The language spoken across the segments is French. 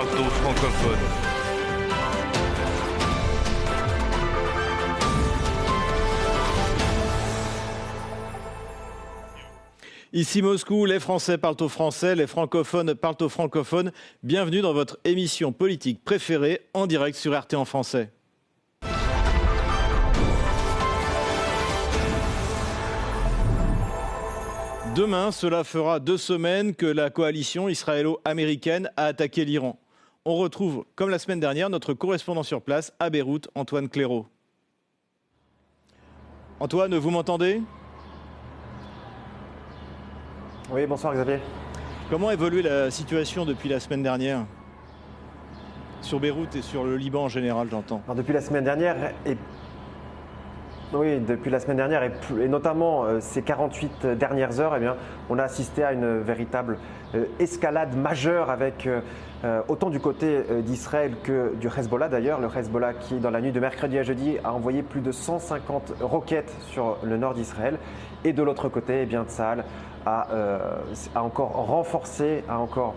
francophone. Ici Moscou, les Français parlent au français, les francophones parlent aux francophones. Bienvenue dans votre émission politique préférée en direct sur RT en français. Demain, cela fera 2 semaines que la coalition israélo-américaine a attaqué l'Iran. On retrouve, comme la semaine dernière, notre correspondant sur place à Beyrouth, Antoine Clairaut. Antoine, vous m'entendez ? Oui, bonsoir Xavier. Comment a évolué la situation depuis la semaine dernière ? Sur Beyrouth et sur le Liban en général, j'entends. Alors, depuis la semaine dernière, et notamment ces 48 dernières heures, eh bien, on a assisté à une véritable escalade majeure avec autant du côté d'Israël que du Hezbollah d'ailleurs. Le Hezbollah qui, dans la nuit de mercredi à jeudi, a envoyé plus de 150 roquettes sur le nord d'Israël. Et de l'autre côté, eh bien, Tsahal a encore renforcé, a encore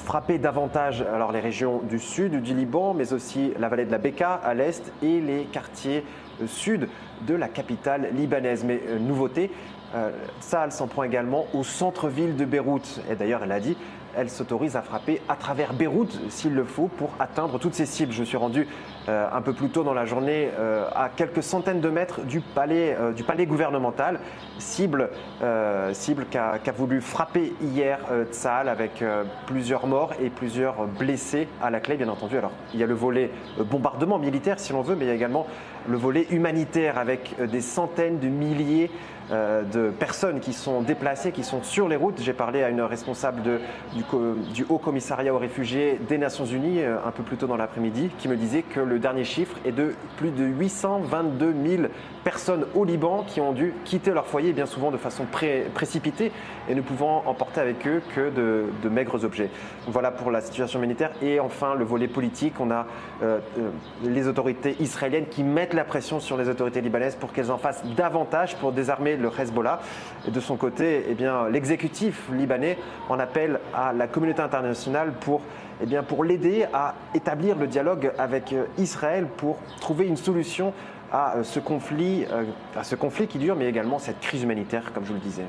frappé davantage alors, les régions du sud du Liban, mais aussi la vallée de la Beka à l'est et les quartiers sud de la capitale libanaise. Mais nouveauté, Tsahal s'en prend également au centre-ville de Beyrouth. Et d'ailleurs, elle a dit, elle s'autorise à frapper à travers Beyrouth s'il le faut pour atteindre toutes ses cibles. Je suis rendu un peu plus tôt dans la journée à quelques centaines de mètres du palais gouvernemental, cible qu'a voulu frapper hier Tsahal avec plusieurs morts et plusieurs blessés à la clé, bien entendu. Alors, il y a le volet bombardement militaire si l'on veut, mais il y a également le volet humanitaire avec des centaines de milliers de personnes qui sont déplacées, qui sont sur les routes. J'ai parlé à une responsable du Haut Commissariat aux réfugiés des Nations Unies un peu plus tôt dans l'après-midi qui me disait que le dernier chiffre est de plus de 822 000 personnes au Liban qui ont dû quitter leur foyer, bien souvent de façon précipitée et ne pouvant emporter avec eux que de maigres objets. Donc voilà pour la situation militaire. Et enfin, le volet politique, on a les autorités israéliennes qui mettent la pression sur les autorités libanaises pour qu'elles en fassent davantage pour désarmer le Hezbollah. Et de son côté, eh bien, l'exécutif libanais en appelle à la communauté internationale pour l'aider à établir le dialogue avec Israël pour trouver une solution à ce conflit qui dure, mais également cette crise humanitaire, comme je vous le disais.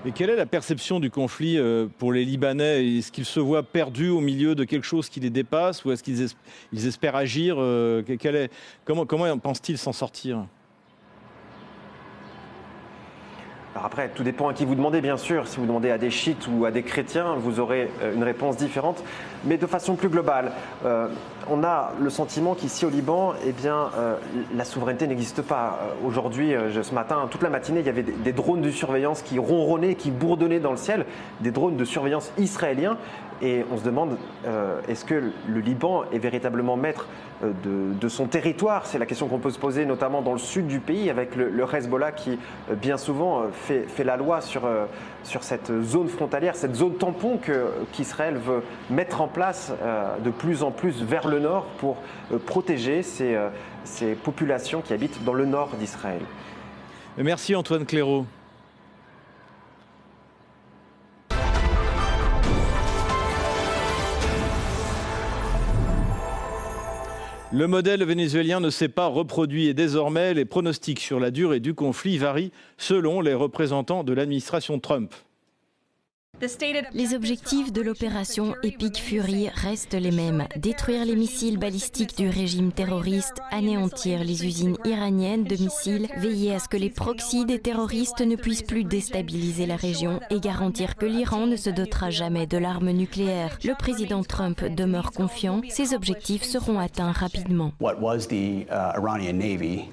Et quelle est la perception du conflit pour les Libanais ? Est-ce qu'ils se voient perdus au milieu de quelque chose qui les dépasse ou est-ce qu'ils espèrent agir ? Comment pensent-ils s'en sortir ? Alors après, tout dépend à qui vous demandez, bien sûr. Si vous demandez à des chiites ou à des chrétiens, vous aurez une réponse différente. Mais de façon plus globale, on a le sentiment qu'ici au Liban, eh bien, la souveraineté n'existe pas. Aujourd'hui, ce matin, toute la matinée, il y avait des drones de surveillance qui ronronnaient, qui bourdonnaient dans le ciel, des drones de surveillance israéliens. Et on se demande, est-ce que le Liban est véritablement maître de son territoire ? C'est la question qu'on peut se poser, notamment dans le sud du pays, avec le Hezbollah qui, bien souvent, fait la loi sur cette zone frontalière, cette zone tampon qu'Israël veut mettre en place de plus en plus vers le nord pour protéger ces populations qui habitent dans le nord d'Israël. Merci Antoine Clairaut. Le modèle vénézuélien ne s'est pas reproduit et désormais les pronostics sur la durée du conflit varient selon les représentants de l'administration Trump. Les objectifs de l'opération Epic Fury restent les mêmes. Détruire les missiles balistiques du régime terroriste, anéantir les usines iraniennes de missiles, veiller à ce que les proxys des terroristes ne puissent plus déstabiliser la région et garantir que l'Iran ne se dotera jamais de l'arme nucléaire. Le président Trump demeure confiant, ces objectifs seront atteints rapidement.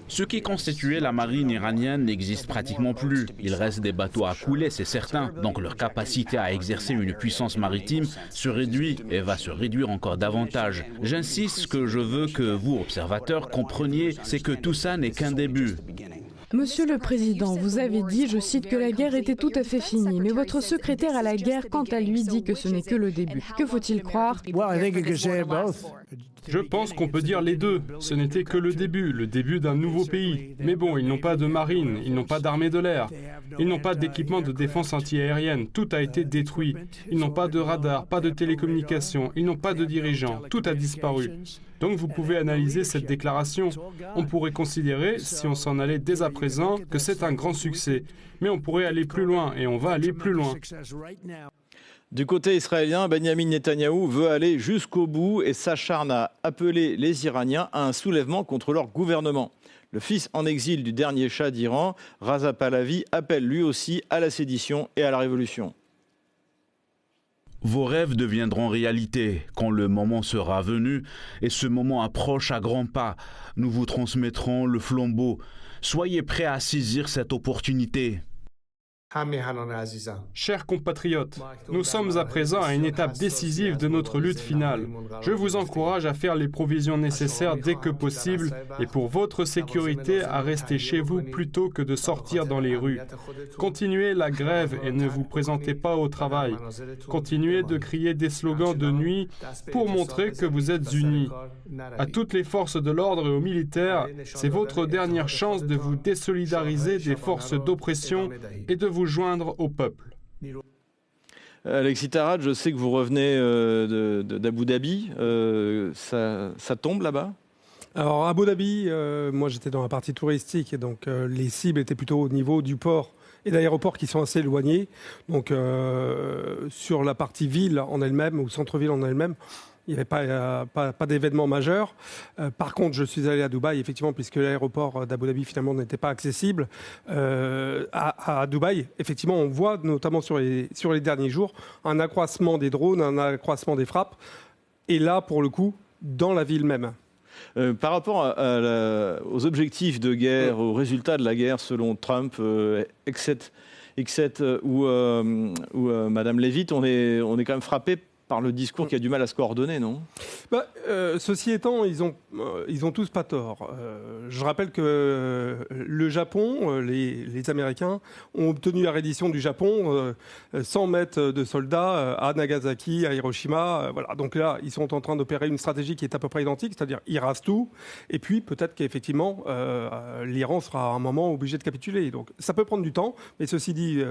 Ce qui constituait la marine iranienne n'existe pratiquement plus. Il reste des bateaux à couler, c'est certain, donc leur capacité à exercer une puissance maritime se réduit et va se réduire encore davantage. J'insiste, ce que je veux que vous, observateurs, compreniez, c'est que tout ça n'est qu'un début. Monsieur le Président, vous avez dit, je cite, que la guerre était tout à fait finie, mais votre secrétaire à la guerre, quant à lui, dit que ce n'est que le début. Que faut-il croire ? Je pense qu'on peut dire les deux. Ce n'était que le début d'un nouveau pays. Mais bon, ils n'ont pas de marine, ils n'ont pas d'armée de l'air, ils n'ont pas d'équipement de défense antiaérienne, tout a été détruit. Ils n'ont pas de radar, pas de télécommunications, ils n'ont pas de dirigeants, tout a disparu. Donc vous pouvez analyser cette déclaration. On pourrait considérer, si on s'en allait dès à présent, que c'est un grand succès. Mais on pourrait aller plus loin, et on va aller plus loin. Du côté israélien, Benjamin Netanyahou veut aller jusqu'au bout et s'acharne à appeler les Iraniens à un soulèvement contre leur gouvernement. Le fils en exil du dernier Shah d'Iran, Reza Pahlavi, appelle lui aussi à la sédition et à la révolution. Vos rêves deviendront réalité quand le moment sera venu, et ce moment approche à grands pas. Nous vous transmettrons le flambeau. Soyez prêts à saisir cette opportunité. Chers compatriotes, nous sommes à présent à une étape décisive de notre lutte finale. Je vous encourage à faire les provisions nécessaires dès que possible et pour votre sécurité à rester chez vous plutôt que de sortir dans les rues. Continuez la grève et ne vous présentez pas au travail. Continuez de crier des slogans de nuit pour montrer que vous êtes unis. À toutes les forces de l'ordre et aux militaires, c'est votre dernière chance de vous désolidariser des forces d'oppression et de vous joindre au peuple. Alexis Tarad, je sais que vous revenez d'Abu Dhabi. Ça tombe là-bas ? Alors, Abu Dhabi, moi j'étais dans la partie touristique et donc les cibles étaient plutôt au niveau du port et d'aéroports qui sont assez éloignés. Donc, sur la partie ville en elle-même ou centre-ville en elle-même, il n'y avait pas d'événement majeur. Par contre, je suis allé à Dubaï, effectivement, puisque l'aéroport d'Abu Dhabi, finalement, n'était pas accessible. À Dubaï, effectivement, on voit, notamment sur les derniers jours, un accroissement des drones, un accroissement des frappes. Et là, pour le coup, dans la ville même. Par rapport aux objectifs de guerre, aux résultats de la guerre, selon Trump, Exet ou Madame Leavitt, on est quand même frappé par le discours qui a du mal à se coordonner, non ? Ceci étant, ils ont tous pas tort. Je rappelle que le Japon, les Américains, ont obtenu la reddition du Japon 100 mètres de soldats à Nagasaki, à Hiroshima. Voilà. Donc là, ils sont en train d'opérer une stratégie qui est à peu près identique, c'est-à-dire ils rasent tout. Et puis peut-être qu'effectivement, l'Iran sera à un moment obligé de capituler. Donc ça peut prendre du temps. Mais ceci dit,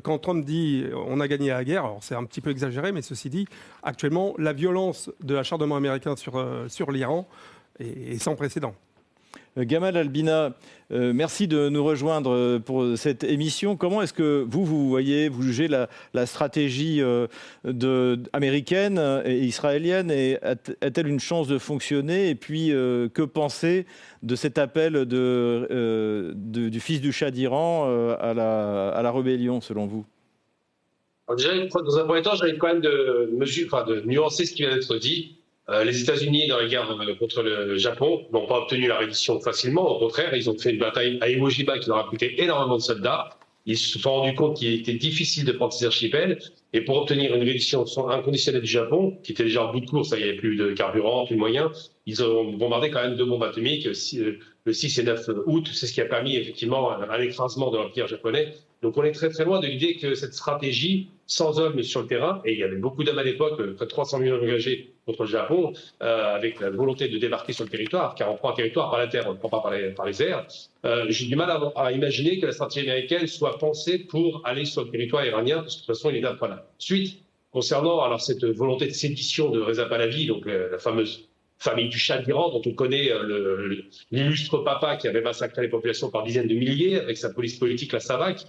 quand Trump dit on a gagné la guerre, alors c'est un petit peu exagéré, mais ceci dit, actuellement, la violence de l'acharnement américain sur l'Iran est sans précédent. Gamal Albina, merci de nous rejoindre pour cette émission. Comment est-ce que vous jugez la stratégie américaine et israélienne et a-t-elle une chance de fonctionner? Et puis, que penser de cet appel du fils du Shah d'Iran à la rébellion, selon vous? Alors déjà, dans un premier temps, j'arrive quand même de nuancer ce qui vient d'être dit. Les États-Unis, dans la guerre contre le Japon, n'ont pas obtenu la reddition facilement. Au contraire, ils ont fait une bataille à Iwo Jima qui leur a coûté énormément de soldats. Ils se sont rendus compte qu'il était difficile de prendre ces archipels. Et pour obtenir une reddition inconditionnelle du Japon, qui était déjà en bout de course, il n'y avait plus de carburant, plus de moyens, ils ont bombardé quand même 2 bombes atomiques le 6 et 9 août. C'est ce qui a permis effectivement un écrasement de l'Empire japonais. Donc on est très très loin de l'idée que cette stratégie, sans hommes sur le terrain, et il y avait beaucoup d'hommes à l'époque, près de 300 millions engagés contre le Japon, avec la volonté de débarquer sur le territoire, car on prend un territoire par la terre, on ne prend pas par les airs. J'ai du mal à imaginer que la stratégie américaine soit pensée pour aller sur le territoire iranien, parce que de toute façon il est pas là. Ensuite, concernant alors cette volonté de sédition de Reza Pahlavi, donc la fameuse famille du Shah d'Iran, dont on connaît l'illustre papa qui avait massacré les populations par dizaines de milliers avec sa police politique, la SAVAK,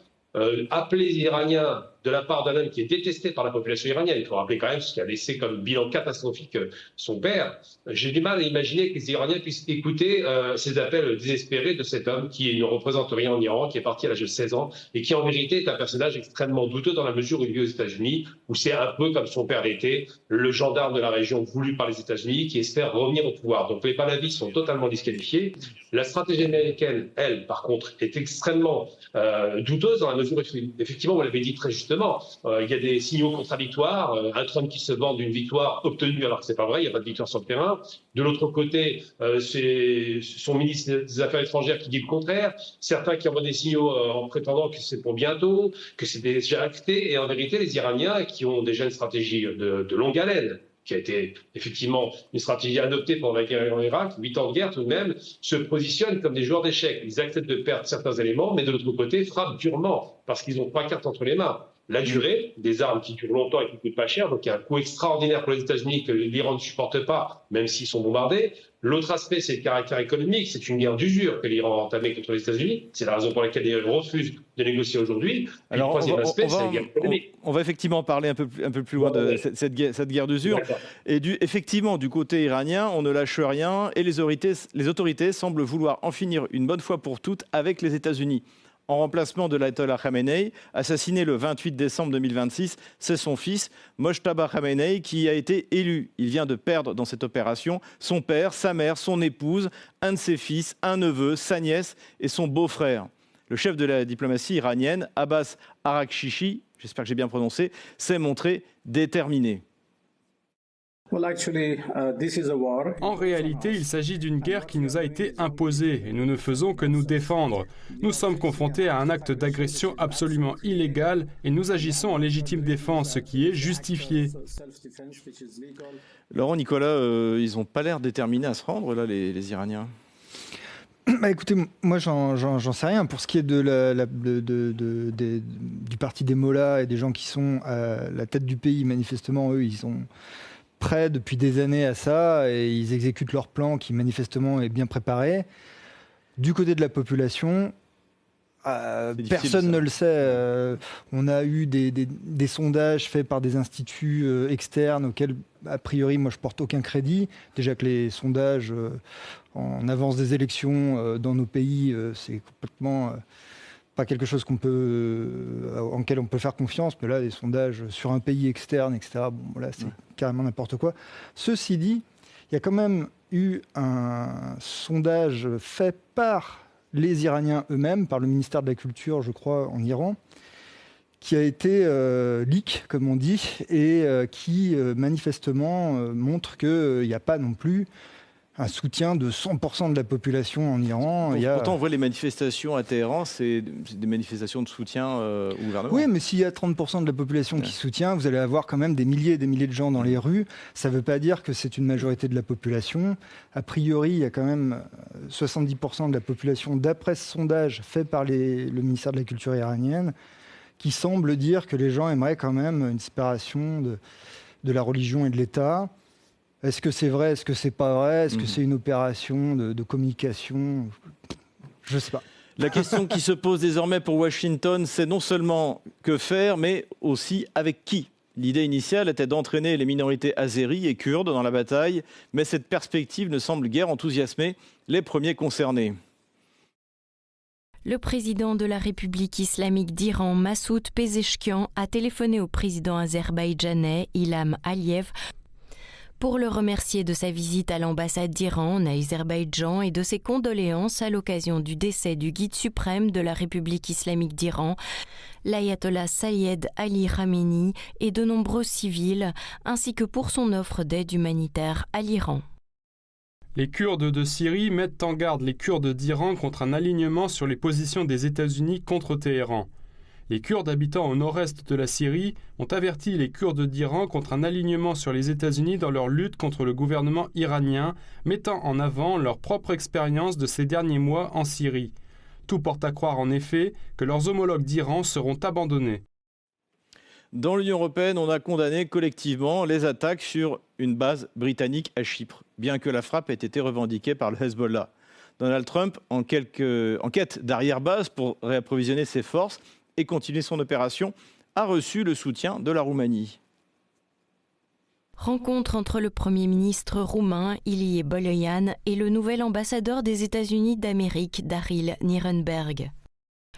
appeler les Iraniens de la part d'un homme qui est détesté par la population iranienne. Il faut rappeler quand même ce qui a laissé comme bilan catastrophique son père. J'ai du mal à imaginer que les Iraniens puissent écouter ces appels désespérés de cet homme qui ne représente rien en Iran, qui est parti à l'âge de 16 ans et qui en vérité est un personnage extrêmement douteux dans la mesure où il vit aux États-Unis, où c'est un peu comme son père l'était, le gendarme de la région voulu par les États-Unis qui espère revenir au pouvoir. Donc les Pahlavis sont totalement disqualifiés. La stratégie américaine, elle, par contre, est extrêmement douteuse dans la mesure où, effectivement, vous l'avez dit très justement, il y a des signaux contradictoires, un Trump qui se vante d'une victoire obtenue alors que c'est pas vrai, il n'y a pas de victoire sur le terrain. De l'autre côté, c'est son ministre des Affaires étrangères qui dit le contraire, certains qui envoient des signaux en prétendant que c'est pour bientôt, que c'est déjà acté, et en vérité, les Iraniens qui ont déjà une stratégie de longue haleine, qui a été effectivement une stratégie adoptée pendant la guerre en Irak, 8 ans de guerre tout de même, se positionnent comme des joueurs d'échecs. Ils acceptent de perdre certains éléments, mais de l'autre côté, frappent durement, parce qu'ils ont 3 cartes entre les mains. La durée, des armes qui durent longtemps et qui coûtent pas cher, donc il y a un coût extraordinaire pour les États-Unis que l'Iran ne supporte pas, même s'ils sont bombardés. L'autre aspect, c'est le caractère économique. C'est une guerre d'usure que l'Iran a entamée contre les États-Unis. C'est la raison pour laquelle ils refusent de négocier aujourd'hui. Alors, le troisième aspect, c'est la guerre économique. On va effectivement parler un peu plus loin de cette guerre d'usure. Et effectivement, du côté iranien, on ne lâche rien et les autorités semblent vouloir en finir une bonne fois pour toutes avec les États-Unis. En remplacement de l'ayatollah Khamenei, assassiné le 28 décembre 2026, c'est son fils, Mojtaba Khamenei, qui a été élu. Il vient de perdre dans cette opération son père, sa mère, son épouse, un de ses fils, un neveu, sa nièce et son beau-frère. Le chef de la diplomatie iranienne, Abbas Araghchichi, j'espère que j'ai bien prononcé, s'est montré déterminé. En réalité, il s'agit d'une guerre qui nous a été imposée et nous ne faisons que nous défendre. Nous sommes confrontés à un acte d'agression absolument illégal et nous agissons en légitime défense, ce qui est justifié. Laurent, Nicolas, ils n'ont pas l'air déterminés à se rendre, là, les Iraniens. Écoutez, moi j'en sais rien. Pour ce qui est du parti des mollahs et des gens qui sont à la tête du pays, manifestement, eux, ils sont prêts depuis des années à ça et ils exécutent leur plan qui manifestement est bien préparé. Du côté de la population, personne ne le sait. On a eu des sondages faits par des instituts externes auxquels, a priori, moi je porte aucun crédit. Déjà que les sondages en avance des élections dans nos pays, c'est complètement pas quelque chose auquel on peut faire confiance, mais là, les sondages sur un pays externe, etc., bon, là, c'est carrément n'importe quoi. Ceci dit, il y a quand même eu un sondage fait par les Iraniens eux-mêmes, par le ministère de la Culture, je crois, en Iran, qui a été leak, comme on dit, et qui manifestement montre qu'il n'y a pas non plus un soutien de 100% de la population en Iran. Pourtant, on voit les manifestations à Téhéran, c'est des manifestations de soutien au gouvernement. Oui, mais s'il y a 30% de la population qui soutient, vous allez avoir quand même des milliers et des milliers de gens dans les rues. Ça ne veut pas dire que c'est une majorité de la population. A priori, il y a quand même 70% de la population, d'après ce sondage fait par le ministère de la Culture iranienne, qui semble dire que les gens aimeraient quand même une séparation de la religion et de l'État. Est-ce que c'est vrai? Est-ce que c'est pas vrai? Est-ce que c'est une opération de communication? Je ne sais pas. La question qui se pose désormais pour Washington, c'est non seulement que faire, mais aussi avec qui. L'idée initiale était d'entraîner les minorités azéries et kurdes dans la bataille, mais cette perspective ne semble guère enthousiasmer les premiers concernés. Le président de la République islamique d'Iran, Massoud Pezeshkian, a téléphoné au président azerbaïdjanais Ilham Aliyev pour le remercier de sa visite à l'ambassade d'Iran en Azerbaïdjan et de ses condoléances à l'occasion du décès du guide suprême de la République islamique d'Iran, l'ayatollah Saïed Ali Khamenei, et de nombreux civils, ainsi que pour son offre d'aide humanitaire à l'Iran. Les Kurdes de Syrie mettent en garde les Kurdes d'Iran contre un alignement sur les positions des États-Unis contre Téhéran. Les Kurdes habitant au nord-est de la Syrie ont averti les Kurdes d'Iran contre un alignement sur les États-Unis dans leur lutte contre le gouvernement iranien, mettant en avant leur propre expérience de ces derniers mois en Syrie. Tout porte à croire en effet que leurs homologues d'Iran seront abandonnés. Dans l'Union européenne, on a condamné collectivement les attaques sur une base britannique à Chypre, bien que la frappe ait été revendiquée par le Hezbollah. Donald Trump, en quête d'arrière-base pour réapprovisionner ses forces et continuer son opération, a reçu le soutien de la Roumanie. Rencontre entre le Premier ministre roumain Ilie Boloyan et le nouvel ambassadeur des États-Unis d'Amérique, Daryl Nirenberg.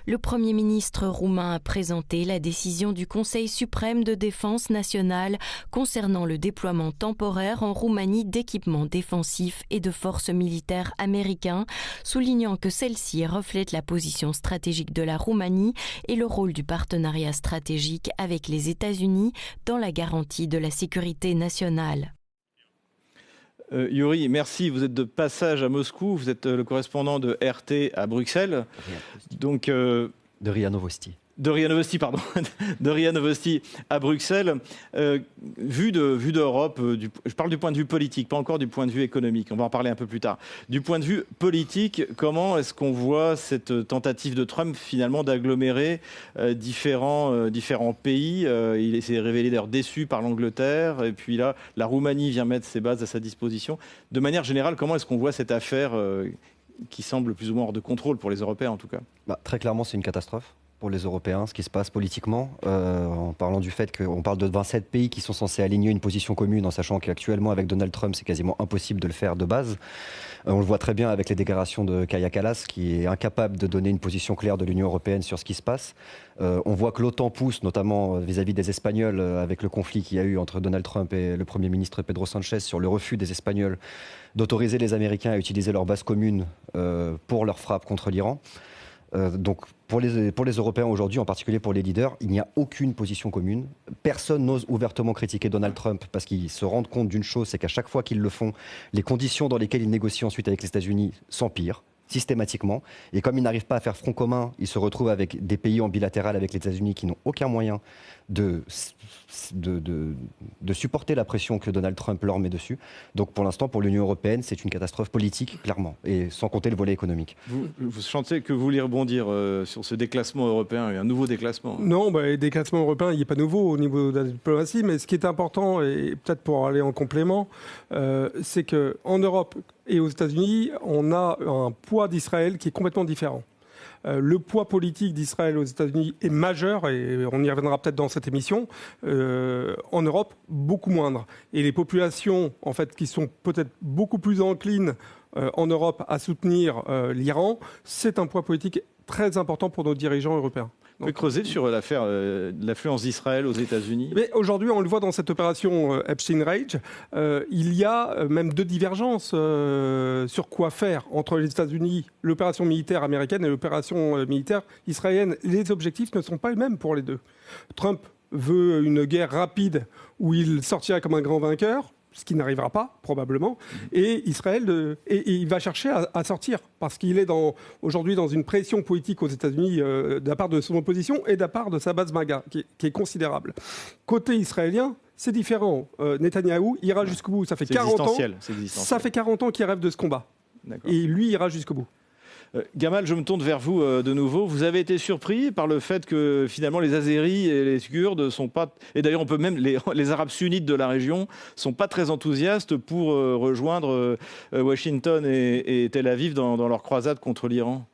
Le Premier ministre roumain a présenté la décision du Conseil suprême de défense nationale concernant le déploiement temporaire en Roumanie d'équipements défensifs et de forces militaires américains, soulignant que celle-ci reflète la position stratégique de la Roumanie et le rôle du partenariat stratégique avec les États-Unis dans la garantie de la sécurité nationale. Yuri, merci. Vous êtes de passage à Moscou. Vous êtes le correspondant de RT à Bruxelles. Donc, de RIA Novosti. Ria Novosti à Bruxelles. Vue d'Europe, je parle du point de vue politique, pas encore du point de vue économique, on va en parler un peu plus tard. Du point de vue politique, comment est-ce qu'on voit cette tentative de Trump finalement d'agglomérer différents pays? Il s'est révélé d'ailleurs déçu par l'Angleterre, et puis là, la Roumanie vient mettre ses bases à sa disposition. De manière générale, comment est-ce qu'on voit cette affaire qui semble plus ou moins hors de contrôle pour les Européens en tout cas? Très clairement, c'est une catastrophe pour les Européens, ce qui se passe politiquement, en parlant du fait qu'on parle de 27 pays qui sont censés aligner une position commune, en sachant qu'actuellement, avec Donald Trump, c'est quasiment impossible de le faire de base. On le voit très bien avec les déclarations de Kaja Kallas, qui est incapable de donner une position claire de l'Union européenne sur ce qui se passe. On voit que l'OTAN pousse, notamment vis-à-vis des Espagnols, avec le conflit qu'il y a eu entre Donald Trump et le Premier ministre Pedro Sanchez, sur le refus des Espagnols d'autoriser les Américains à utiliser leur base commune pour leur frappe contre l'Iran. Donc pour les Européens aujourd'hui, en particulier pour les leaders, il n'y a aucune position commune. Personne n'ose ouvertement critiquer Donald Trump parce qu'ils se rendent compte d'une chose, c'est qu'à chaque fois qu'ils le font, les conditions dans lesquelles ils négocient ensuite avec les États-Unis s'empirent systématiquement. Et comme ils n'arrivent pas à faire front commun, ils se retrouvent avec des pays en bilatéral avec les États-Unis qui n'ont aucun moyen de supporter la pression que Donald Trump leur met dessus. Donc pour l'instant, pour l'Union européenne, c'est une catastrophe politique, clairement, et sans compter le volet économique. Vous sentez que vous voulez rebondir sur ce déclassement européen, et un nouveau déclassement? Non, le déclassement européen, il n'est pas nouveau au niveau de la diplomatie, mais ce qui est important, et peut-être pour aller en complément, c'est qu'en Europe et aux États-Unis, on a un poids d'Israël qui est complètement différent. Le poids politique d'Israël aux États-Unis est majeur, et on y reviendra peut-être dans cette émission. En Europe, beaucoup moindre. Et les populations, en fait, qui sont peut-être beaucoup plus enclines en Europe à soutenir l'Iran, c'est un poids politique très important pour nos dirigeants européens. Vous pouvez creuser sur l'affaire l'affluence d'Israël aux États-Unis? Mais aujourd'hui, on le voit dans cette opération Epstein Rage, il y a même deux divergences sur quoi faire entre les États-Unis, l'opération militaire américaine et l'opération militaire israélienne. Les objectifs ne sont pas les mêmes pour les deux. Trump veut une guerre rapide où il sortira comme un grand vainqueur, ce qui n'arrivera pas, probablement, et Israël, il va chercher à sortir, parce qu'il est aujourd'hui dans une pression politique aux États-Unis de la part de son opposition et de la part de sa base MAGA, qui est considérable. Côté israélien, c'est différent. Netanyahou ira jusqu'au bout. Ça fait 40 ans. Ça fait 40 ans qu'il rêve de ce combat. Et lui ira jusqu'au bout. Gamal, je me tourne vers vous de nouveau. Vous avez été surpris par le fait que finalement les Azéris et les Kurdes sont pas, et d'ailleurs on peut même les Arabes sunnites de la région sont pas très enthousiastes pour rejoindre Washington et Tel Aviv dans leur croisade contre l'Iran?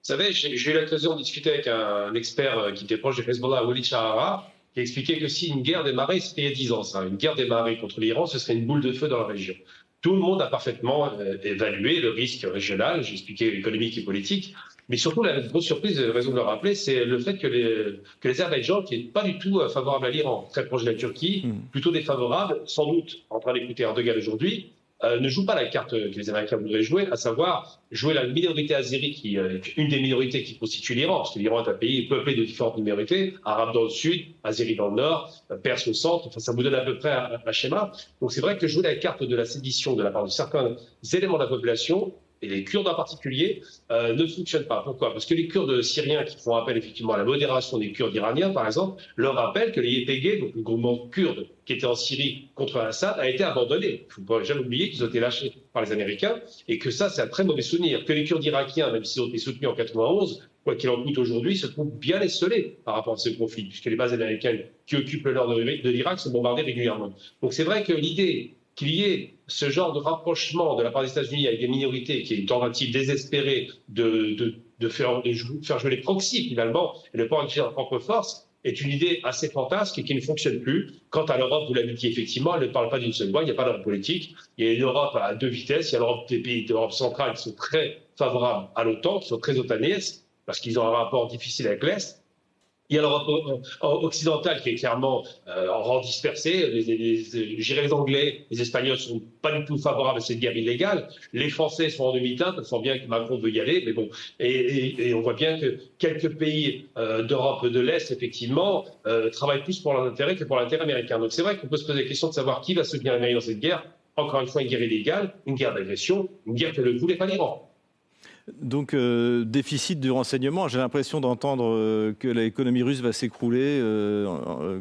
Vous savez, j'ai eu l'occasion de discuter avec un expert qui était proche de Hezbollah, Walid Shahara, qui expliquait que si une guerre démarrait, c'était il y a 10 ans, une guerre démarrait contre l'Iran, ce serait une boule de feu dans la région. Tout le monde a parfaitement évalué le risque régional, j'ai expliqué économique et politique, mais surtout la grosse surprise, raison de le rappeler, c'est le fait que les Azerbaïdjan, qui n'est pas du tout favorable à l'Iran, très proche de la Turquie, plutôt défavorable, sans doute en train d'écouter Erdogan aujourd'hui, ne joue pas la carte que les Américains voudraient jouer, à savoir jouer la minorité azérie, qui est une des minorités qui constitue l'Iran, parce que l'Iran est un pays peuplé de différentes minorités, arabes dans le sud, azéris dans le nord, perses au centre, enfin, ça vous donne à peu près un schéma. Donc c'est vrai que jouer la carte de la sédition de la part de certains éléments de la population, et les Kurdes en particulier, ne fonctionnent pas. Pourquoi? Parce que les Kurdes syriens qui font appel effectivement à la modération des Kurdes iraniens, par exemple, leur rappellent que les YPG, donc le groupement kurde qui était en Syrie contre Assad, a été abandonné. Il ne faut jamais oublier qu'ils ont été lâchés par les Américains et que ça, c'est un très mauvais souvenir. Que les Kurdes irakiens, même s'ils ont été soutenus en 91, quoi qu'il en coûte aujourd'hui, se trouvent bien esselés par rapport à ce conflit, puisque les bases américaines qui occupent le nord de l'Irak sont bombardées régulièrement. Donc c'est vrai que l'idée qu'il y ait ce genre de rapprochement de la part des États-Unis avec des minorités, qui est une tentative désespérée de faire jouer les proxys finalement, et de ne pas utiliser leur propre force, est une idée assez fantasque et qui ne fonctionne plus. Quant à l'Europe, vous l'avez dit effectivement, elle ne parle pas d'une seule voix, il n'y a pas d'Europe politique. Il y a une Europe à deux vitesses, il y a l'Europe des pays d'Europe centrale qui sont très favorables à l'OTAN, qui sont très otanistes, parce qu'ils ont un rapport difficile avec l'Est. Il y a l'Europe occidentale qui est clairement en rang dispersé. Les Anglais, les Espagnols ne sont pas du tout favorables à cette guerre illégale. Les Français sont en demi-teinte, on sent bien que Macron veut y aller, mais bon. Et on voit bien que quelques pays d'Europe de l'Est, effectivement, travaillent plus pour leurs intérêts que pour l'intérêt américain. Donc c'est vrai qu'on peut se poser la question de savoir qui va soutenir l'Amérique dans cette guerre. Encore une fois, une guerre illégale, une guerre d'agression, une guerre que ne voulait pas l'Iran. Donc, déficit du renseignement. J'ai l'impression d'entendre que l'économie russe va s'écrouler,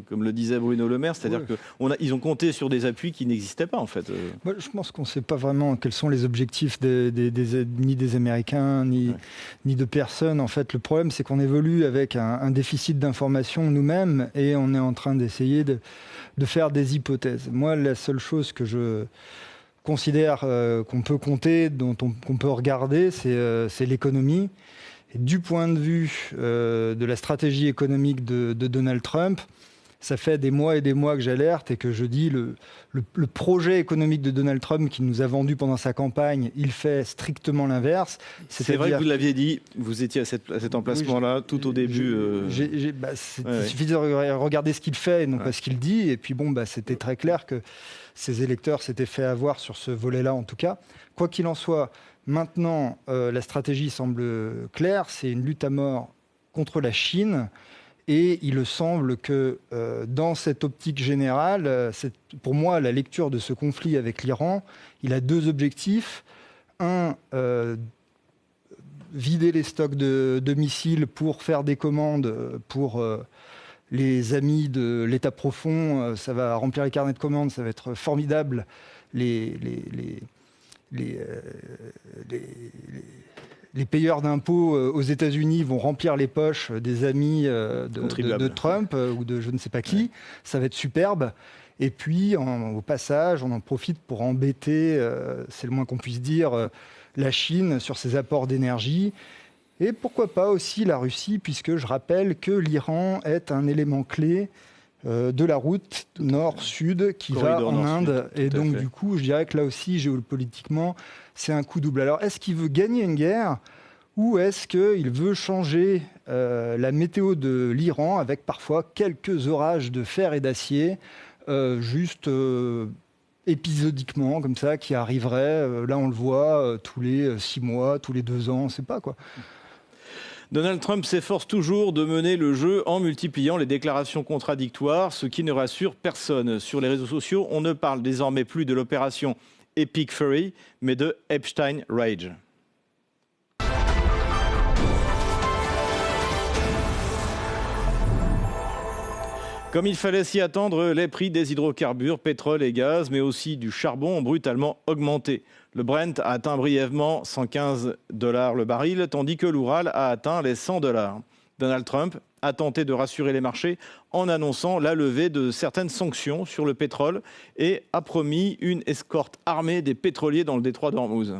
comme le disait Bruno Le Maire. C'est-à-dire qu'ils ont compté sur des appuis qui n'existaient pas, en fait. Moi, je pense qu'on ne sait pas vraiment quels sont les objectifs ni des Américains, ni de personne. En fait, le problème, c'est qu'on évolue avec un déficit d'information nous-mêmes et on est en train d'essayer de faire des hypothèses. Moi, la seule chose que je considère qu'on peut compter, qu'on peut regarder, c'est l'économie. Et du point de vue de la stratégie économique de Donald Trump, ça fait des mois et des mois que j'alerte et que je dis le projet économique de Donald Trump qu'il nous a vendu pendant sa campagne, il fait strictement l'inverse. C'est vrai que vous l'aviez dit, vous étiez à cet emplacement-là tout au début. Il suffit de regarder ce qu'il fait et non pas ce qu'il dit. Et puis c'était très clair que ses électeurs s'étaient fait avoir sur ce volet-là en tout cas. Quoi qu'il en soit, maintenant la stratégie semble claire, c'est une lutte à mort contre la Chine. Et il semble que dans cette optique générale, pour moi, la lecture de ce conflit avec l'Iran, il a deux objectifs. Un, vider les stocks de missiles pour faire des commandes pour les amis de l'État profond. Ça va remplir les carnets de commandes, ça va être formidable. Les payeurs d'impôts aux États-Unis vont remplir les poches des amis de Trump ou de je ne sais pas qui. Ça va être superbe. Et puis, au passage, on en profite pour embêter, c'est le moins qu'on puisse dire, la Chine sur ses apports d'énergie. Et pourquoi pas aussi la Russie, puisque je rappelle que l'Iran est un élément clé de la route nord-sud qui va en Inde. Et donc, du coup, je dirais que là aussi, géopolitiquement, c'est un coup double. Alors, est-ce qu'il veut gagner une guerre ou est-ce qu'il veut changer la météo de l'Iran avec parfois quelques orages de fer et d'acier, juste épisodiquement, comme ça, qui arriveraient, là on le voit, tous les 6 mois, tous les 2 ans, on ne sait pas quoi. Donald Trump s'efforce toujours de mener le jeu en multipliant les déclarations contradictoires, ce qui ne rassure personne. Sur les réseaux sociaux, on ne parle désormais plus de l'opération Epic Fury, mais de Epstein Rage. Comme il fallait s'y attendre, les prix des hydrocarbures, pétrole et gaz, mais aussi du charbon ont brutalement augmenté. Le Brent a atteint brièvement $115 le baril, tandis que l'Oural a atteint les $100. Donald Trump a tenté de rassurer les marchés en annonçant la levée de certaines sanctions sur le pétrole et a promis une escorte armée des pétroliers dans le détroit d'Ormuz.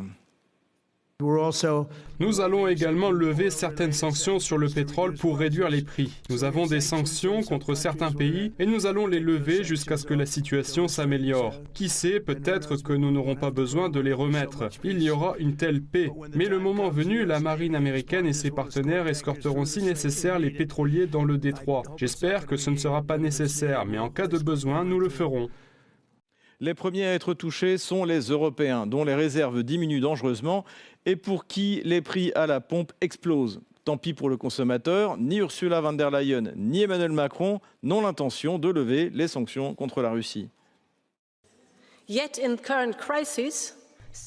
Nous allons également lever certaines sanctions sur le pétrole pour réduire les prix. Nous avons des sanctions contre certains pays et nous allons les lever jusqu'à ce que la situation s'améliore. Qui sait, peut-être que nous n'aurons pas besoin de les remettre. Il y aura une telle paix. Mais le moment venu, la marine américaine et ses partenaires escorteront si nécessaire les pétroliers dans le détroit. J'espère que ce ne sera pas nécessaire, mais en cas de besoin, nous le ferons. Les premiers à être touchés sont les Européens, dont les réserves diminuent dangereusement et pour qui les prix à la pompe explosent. Tant pis pour le consommateur, ni Ursula von der Leyen ni Emmanuel Macron n'ont l'intention de lever les sanctions contre la Russie.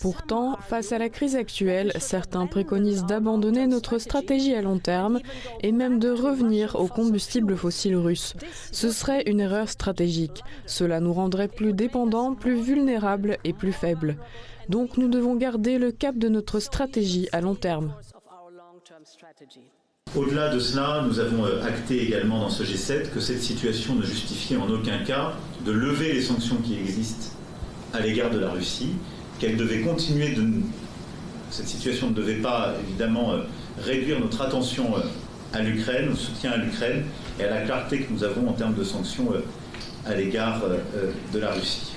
Pourtant, face à la crise actuelle, certains préconisent d'abandonner notre stratégie à long terme et même de revenir aux combustibles fossiles russes. Ce serait une erreur stratégique. Cela nous rendrait plus dépendants, plus vulnérables et plus faibles. Donc nous devons garder le cap de notre stratégie à long terme. Au-delà de cela, nous avons acté également dans ce G7 que cette situation ne justifiait en aucun cas de lever les sanctions qui existent à l'égard de la Russie, qu'elle devait continuer cette situation ne devait pas évidemment réduire notre attention à l'Ukraine, au soutien à l'Ukraine et à la clarté que nous avons en termes de sanctions à l'égard de la Russie.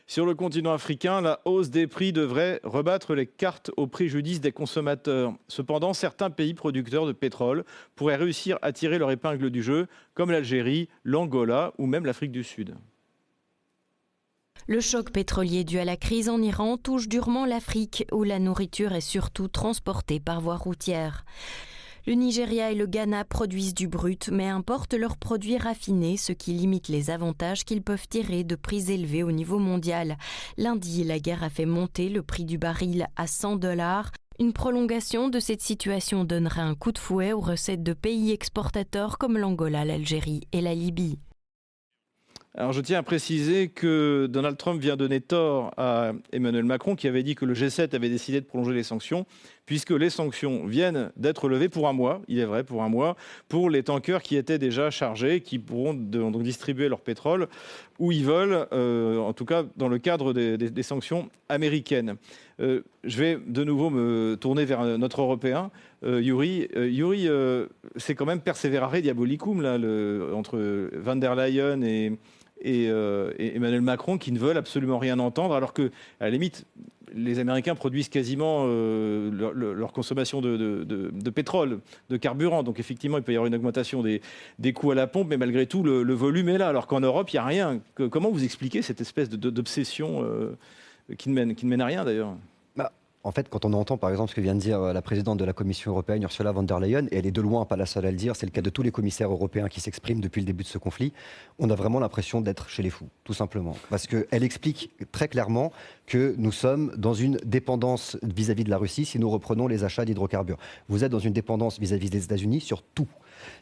Sur le continent africain, la hausse des prix devrait rebattre les cartes au préjudice des consommateurs. Cependant, certains pays producteurs de pétrole pourraient réussir à tirer leur épingle du jeu, comme l'Algérie, l'Angola ou même l'Afrique du Sud. Le choc pétrolier dû à la crise en Iran touche durement l'Afrique, où la nourriture est surtout transportée par voie routière. Le Nigeria et le Ghana produisent du brut, mais importent leurs produits raffinés, ce qui limite les avantages qu'ils peuvent tirer de prix élevés au niveau mondial. Lundi, la guerre a fait monter le prix du baril à $100. Une prolongation de cette situation donnerait un coup de fouet aux recettes de pays exportateurs comme l'Angola, l'Algérie et la Libye. Alors je tiens à préciser que Donald Trump vient donner tort à Emmanuel Macron qui avait dit que le G7 avait décidé de prolonger les sanctions, puisque les sanctions viennent d'être levées pour un mois, il est vrai, pour un mois, pour les tankers qui étaient déjà chargés, qui pourront donc distribuer leur pétrole où ils veulent, en tout cas dans le cadre des sanctions américaines. Je vais de nouveau me tourner vers notre Européen, Yuri. Yuri, c'est quand même perseverare diabolicum là, entre Van der Leyen et Emmanuel Macron qui ne veulent absolument rien entendre, alors que, à la limite, les Américains produisent quasiment leur consommation de pétrole, de carburant. Donc effectivement, il peut y avoir une augmentation des coûts à la pompe, mais malgré tout, le volume est là, alors qu'en Europe, il n'y a rien. Comment vous expliquez cette espèce d'obsession qui ne mène à rien, d'ailleurs ? En fait, quand on entend par exemple ce que vient de dire la présidente de la Commission européenne, Ursula von der Leyen, et elle est de loin pas la seule à le dire, c'est le cas de tous les commissaires européens qui s'expriment depuis le début de ce conflit, on a vraiment l'impression d'être chez les fous, tout simplement. Parce qu'elle explique très clairement que nous sommes dans une dépendance vis-à-vis de la Russie si nous reprenons les achats d'hydrocarbures. Vous êtes dans une dépendance vis-à-vis des États-Unis sur tout.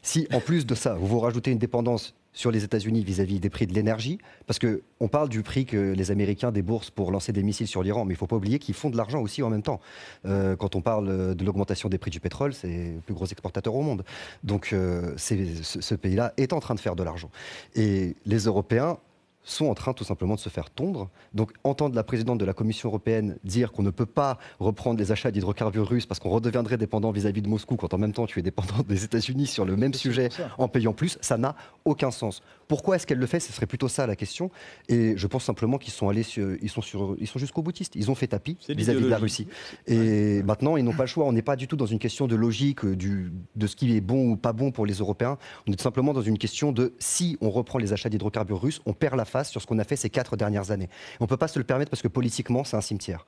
Si en plus de ça, vous rajoutez une dépendance sur les États-Unis vis-à-vis des prix de l'énergie, parce qu'on parle du prix que les Américains déboursent pour lancer des missiles sur l'Iran, mais il ne faut pas oublier qu'ils font de l'argent aussi en même temps. Quand on parle de l'augmentation des prix du pétrole, c'est le plus gros exportateur au monde. Donc ce pays-là est en train de faire de l'argent. Et les Européens sont en train tout simplement de se faire tondre. Donc entendre la présidente de la Commission européenne dire qu'on ne peut pas reprendre les achats d'hydrocarbures russes parce qu'on redeviendrait dépendant vis-à-vis de Moscou quand en même temps tu es dépendant des États-Unis sur le même sujet en payant plus, ça n'a aucun sens. Pourquoi est-ce qu'elle le fait ? Ce serait plutôt ça la question. Et je pense simplement qu'ils sont allés ils sont jusqu'au boutiste. Ils ont fait tapis vis-à-vis de la Russie. Et maintenant, ils n'ont pas le choix. On n'est pas du tout dans une question de logique de ce qui est bon ou pas bon pour les Européens. On est tout simplement dans une question de si on reprend les achats d'hydrocarbures russes, on perd la face sur ce qu'on a fait ces 4 dernières années. On ne peut pas se le permettre parce que politiquement, c'est un cimetière.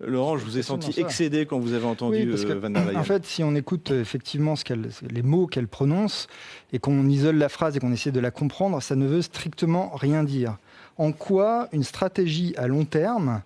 Laurent, je vous ai senti excédé quand vous avez entendu Van der Leyen. En fait, si on écoute effectivement les mots qu'elle prononce et qu'on isole la phrase et qu'on essaie de la comprendre, ça ne veut strictement rien dire. En quoi une stratégie à long terme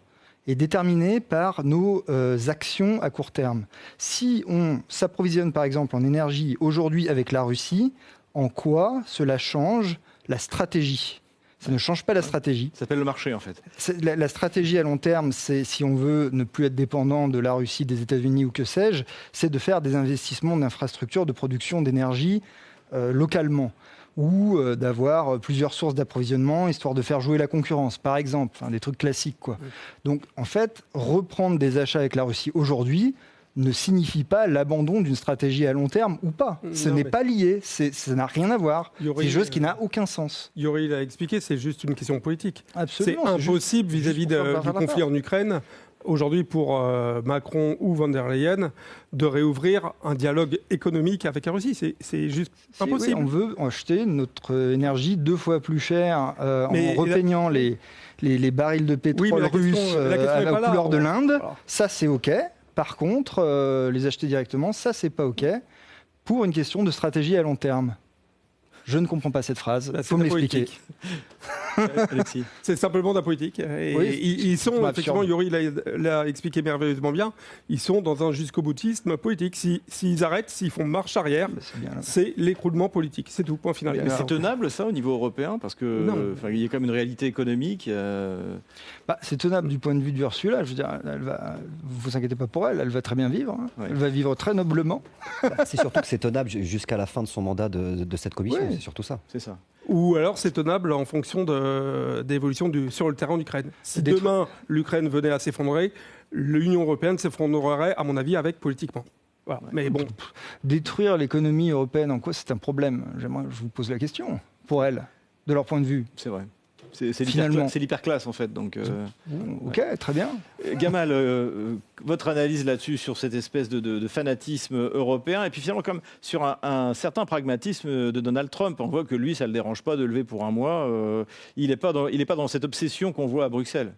est déterminée par nos actions à court terme ? Si on s'approvisionne par exemple en énergie aujourd'hui avec la Russie, en quoi cela change la stratégie ? Ça ne change pas la stratégie. Ça s'appelle le marché, en fait. La stratégie à long terme, c'est si on veut ne plus être dépendant de la Russie, des États-Unis ou que sais-je, c'est de faire des investissements d'infrastructures de production d'énergie localement ou d'avoir plusieurs sources d'approvisionnement, histoire de faire jouer la concurrence, par exemple. Enfin, des trucs classiques, quoi. Donc, en fait, reprendre des achats avec la Russie aujourd'hui ne signifie pas l'abandon d'une stratégie à long terme ou pas. Ce n'est pas lié, ça n'a rien à voir. C'est juste qui n'a aucun sens. Yuri l'a expliqué, c'est juste une question politique. Absolument. C'est impossible vis-à-vis du conflit en Ukraine, aujourd'hui pour Macron ou Van der Leyen, de réouvrir un dialogue économique avec la Russie. C'est juste impossible. Oui, on veut acheter notre énergie 2 fois plus chère en repeignant les barils de pétrole russes à la couleur de l'Inde. Voilà. Ça, c'est OK. Par contre, les acheter directement, ça, c'est pas OK, pour une question de stratégie à long terme. Je ne comprends pas cette phrase. Il faut me l'expliquer. Alexis. C'est simplement de la politique. Et oui, ils sont, effectivement, Yuri l'a expliqué merveilleusement bien, ils sont dans un jusqu'au-boutisme politique. S'ils arrêtent, s'ils font marche arrière, c'est l'écroulement politique. C'est tout, point final. Mais c'est tenable, ça, au niveau européen ? Parce qu'il y a quand même une réalité économique. C'est tenable du point de vue d'Ursula. Je veux dire, vous inquiétez pas pour elle, elle va très bien vivre. Hein. Ouais. Elle va vivre très noblement. C'est surtout que c'est tenable jusqu'à la fin de son mandat de cette commission. Oui. C'est surtout ça. C'est ça. Ou alors c'est tenable en fonction d'évolution sur le terrain en Ukraine. Si demain l'Ukraine venait à s'effondrer, l'Union européenne s'effondrerait, à mon avis, avec politiquement. Voilà. Mais bon. Détruire l'économie européenne, en quoi c'est un problème ? Je vous pose la question, pour elle, de leur point de vue. C'est vrai. C'est l'hyperclasse en fait. Donc, ok, très bien. Gamal, votre analyse là-dessus sur cette espèce de fanatisme européen et puis finalement comme sur un certain pragmatisme de Donald Trump. On voit que lui, ça ne le dérange pas de lever pour un mois. Il n'est pas dans cette obsession qu'on voit à Bruxelles.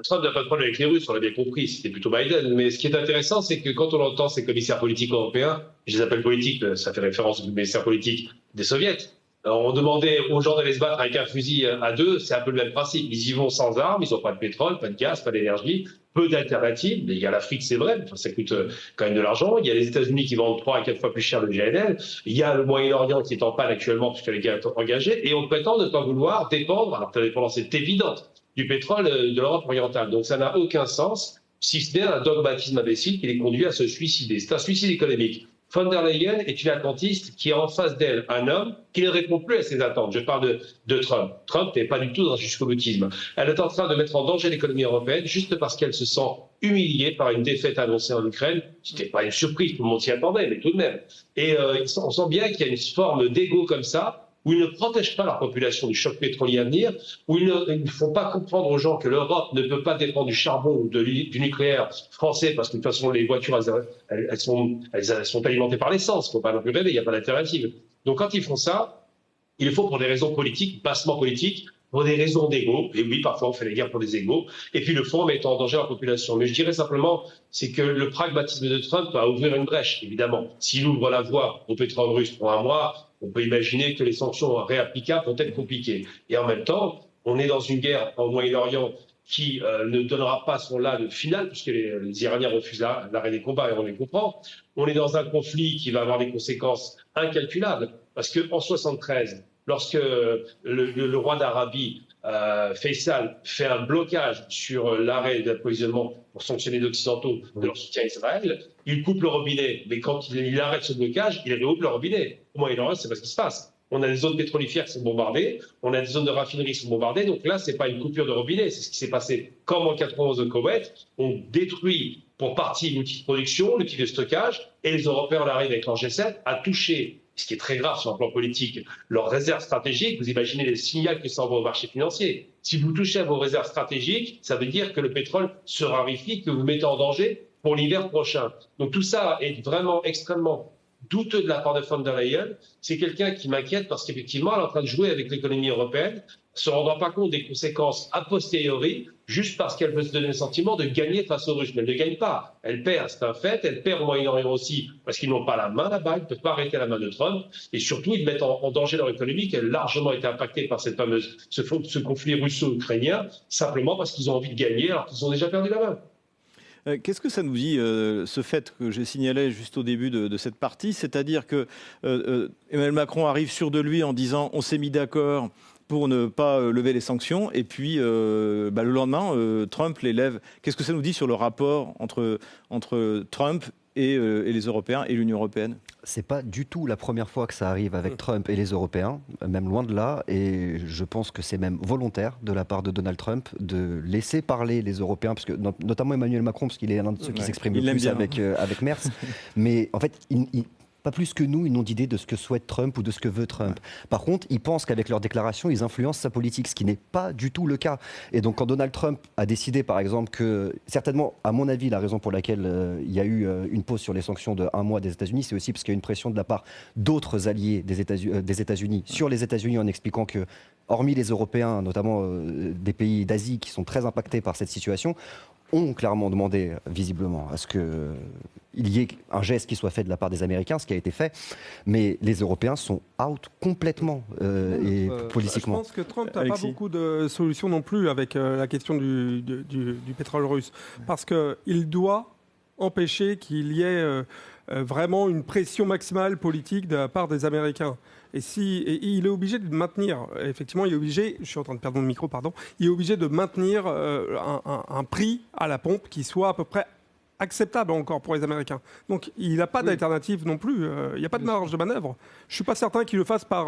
Trump n'a pas de problème avec les Russes, on l'a bien compris, c'était plutôt Biden. Mais ce qui est intéressant, c'est que quand on entend ces commissaires politiques européens, je les appelle politiques, ça fait référence aux commissaires politiques des Soviets. Alors, on demandait aux gens d'aller se battre avec un fusil à 2, c'est un peu le même principe. Ils y vont sans armes, ils n'ont pas de pétrole, pas de gaz, pas d'énergie. peu d'alternatives. Il y a l'Afrique, c'est vrai, mais ça coûte quand même de l'argent. Il y a les États-Unis qui vendent 3 à 4 fois plus cher le GNL. Il y a le Moyen-Orient qui est en panne actuellement puisque les guerres sont engagées. Et on prétend ne pas vouloir dépendre, alors que la dépendance est évidente, du pétrole de l'Europe orientale. Donc ça n'a aucun sens, si ce n'est un dogmatisme imbécile qui les conduit à se suicider. C'est un suicide économique. Von der Leyen est une atlantiste qui a en face d'elle un homme qui ne répond plus à ses attentes. Je parle de Trump. Trump n'est pas du tout dans un jusqu'au-boutisme. Elle est en train de mettre en danger l'économie européenne juste parce qu'elle se sent humiliée par une défaite annoncée en Ukraine. Ce n'était pas une surprise, tout le monde s'y attendait, mais tout de même. Et on sent bien qu'il y a une forme d'égo comme ça, où ils ne protègent pas leur population du choc pétrolier à venir, où ils ne font pas comprendre aux gens que l'Europe ne peut pas dépendre du charbon ou du nucléaire français, parce que de toute façon, les voitures, elles sont alimentées par l'essence. Il ne faut pas non plus rêver, il n'y a pas d'alternative. Donc quand ils font ça, il le faut pour des raisons politiques, bassement politiques, pour des raisons d'ego. Et oui, parfois on fait les guerres pour des égos. Et puis le fond en mettant en danger la population. Mais je dirais simplement, c'est que le pragmatisme de Trump va ouvrir une brèche, évidemment. S'il ouvre la voie au pétrole russe pour un mois, on peut imaginer que les sanctions réapplicables vont être compliquées. Et en même temps, on est dans une guerre au Moyen-Orient qui ne donnera pas son là de finale, puisque les Iraniens refusent l'arrêt des combats, et on les comprend. On est dans un conflit qui va avoir des conséquences incalculables, parce qu'en 1973, lorsque le roi d'Arabie, Faisal, fait un blocage sur l'arrêt d'approvisionnement pour sanctionner les Occidentaux de leur soutien à Israël, il coupe le robinet. Mais quand il arrête ce blocage, il réouvre le robinet. Au Moyen-Orient, c'est pas ce qui se passe. On a des zones pétrolifères qui sont bombardées, on a des zones de raffinerie qui sont bombardées. Donc là, c'est pas une coupure de robinet, c'est ce qui s'est passé comme en 91 au Koweït. On détruit pour partie l'outil de production, l'outil de stockage, et les Européens en arrivent avec leur G7 à toucher, ce qui est très grave sur un plan politique, leurs réserves stratégiques. Vous imaginez les signaux que ça envoie au marché financier. Si vous touchez à vos réserves stratégiques, ça veut dire que le pétrole se raréfie, que vous mettez en danger pour l'hiver prochain. Donc tout ça est vraiment extrêmement douteux de la part de von der Leyen. C'est quelqu'un qui m'inquiète parce qu'effectivement, elle est en train de jouer avec l'économie européenne, se rendant pas compte des conséquences a posteriori, juste parce qu'elle veut se donner le sentiment de gagner face aux Russes. Mais elle ne gagne pas. Elle perd, c'est un fait. Elle perd au Moyen-Orient aussi, parce qu'ils n'ont pas la main là-bas, ils ne peuvent pas arrêter la main de Trump. Et surtout, ils mettent en danger leur économie, qui a largement été impactée par ce conflit russo-ukrainien, simplement parce qu'ils ont envie de gagner, alors qu'ils ont déjà perdu la main. Qu'est-ce que ça nous dit, ce fait que j'ai signalé juste au début de cette partie, c'est-à-dire que Emmanuel Macron arrive sûr de lui en disant « on s'est mis d'accord pour ne pas lever les sanctions », et puis le lendemain, Trump les lève. Qu'est-ce que ça nous dit sur le rapport entre Trump et les Européens et l'Union européenne? C'est pas du tout la première fois que ça arrive avec Trump et les Européens, même loin de là, et je pense que c'est même volontaire de la part de Donald Trump de laisser parler les Européens, parce que notamment Emmanuel Macron, parce qu'il est l'un de ceux qui s'exprime le plus avec Merz, mais en fait, pas plus que nous, ils n'ont d'idée de ce que souhaite Trump ou de ce que veut Trump. Par contre, ils pensent qu'avec leurs déclarations, ils influencent sa politique, ce qui n'est pas du tout le cas. Et donc, quand Donald Trump a décidé, par exemple, que, certainement, à mon avis, la raison pour laquelle il y a eu une pause sur les sanctions de 1 mois des États-Unis, c'est aussi parce qu'il y a eu une pression de la part d'autres alliés des États-Unis sur les États-Unis, en expliquant que, hormis les Européens, notamment des pays d'Asie qui sont très impactés par cette situation, ont clairement demandé, visiblement, à ce qu'il y ait un geste qui soit fait de la part des Américains, ce qui a été fait. Mais les Européens sont out complètement politiquement. Je pense que Trump n'a pas beaucoup de solutions non plus avec la question du pétrole russe. Parce qu'il doit empêcher qu'il y ait vraiment une pression maximale politique de la part des Américains. Et il est obligé de maintenir, effectivement, je suis en train de perdre mon micro, pardon, il est obligé de maintenir un prix à la pompe qui soit à peu près acceptable encore pour les Américains. Donc il n'a pas d'alternative non plus, il n'y a pas de marge de manœuvre. Je ne suis pas certain qu'il le fasse par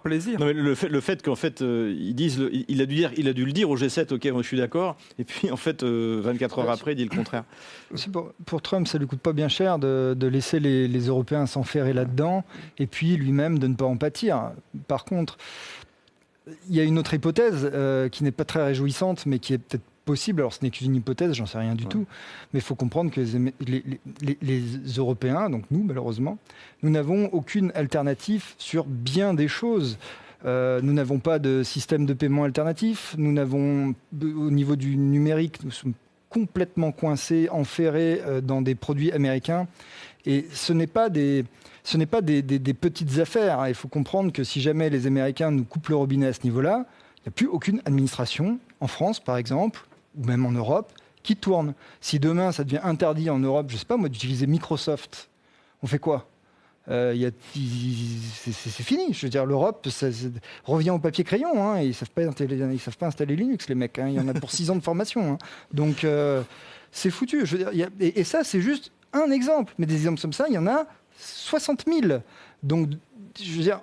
plaisir. Non, mais le fait qu'en fait, ils disent, il a dû le dire au G7, ok, moi je suis d'accord, et puis en fait, 24 heures après, il dit le contraire. Pour Trump, ça ne lui coûte pas bien cher de laisser les Européens s'enferrer là-dedans, et puis lui-même de ne pas en pâtir. Par contre, il y a une autre hypothèse qui n'est pas très réjouissante, mais qui est peut-être possible. Alors ce n'est qu'une hypothèse, j'en sais rien du tout, mais il faut comprendre que les Européens, donc nous malheureusement, nous n'avons aucune alternative sur bien des choses. Nous n'avons pas de système de paiement alternatif, au niveau du numérique, nous sommes complètement coincés, enferrés dans des produits américains, et ce n'est pas des petites affaires. Il faut comprendre que si jamais les Américains nous coupent le robinet à ce niveau-là, il n'y a plus aucune administration, en France par exemple, ou même en Europe, qui tourne. Si demain, ça devient interdit en Europe, je ne sais pas moi, d'utiliser Microsoft, on fait quoi ? C'est fini. Je veux dire, l'Europe revient au papier crayon. Hein, ils savent pas installer Linux, les mecs. Hein, il y en a pour 6 ans de formation. Hein. Donc, c'est foutu. Je veux dire, et ça, c'est juste un exemple. Mais des exemples comme ça, il y en a 60 000. Donc, je veux dire,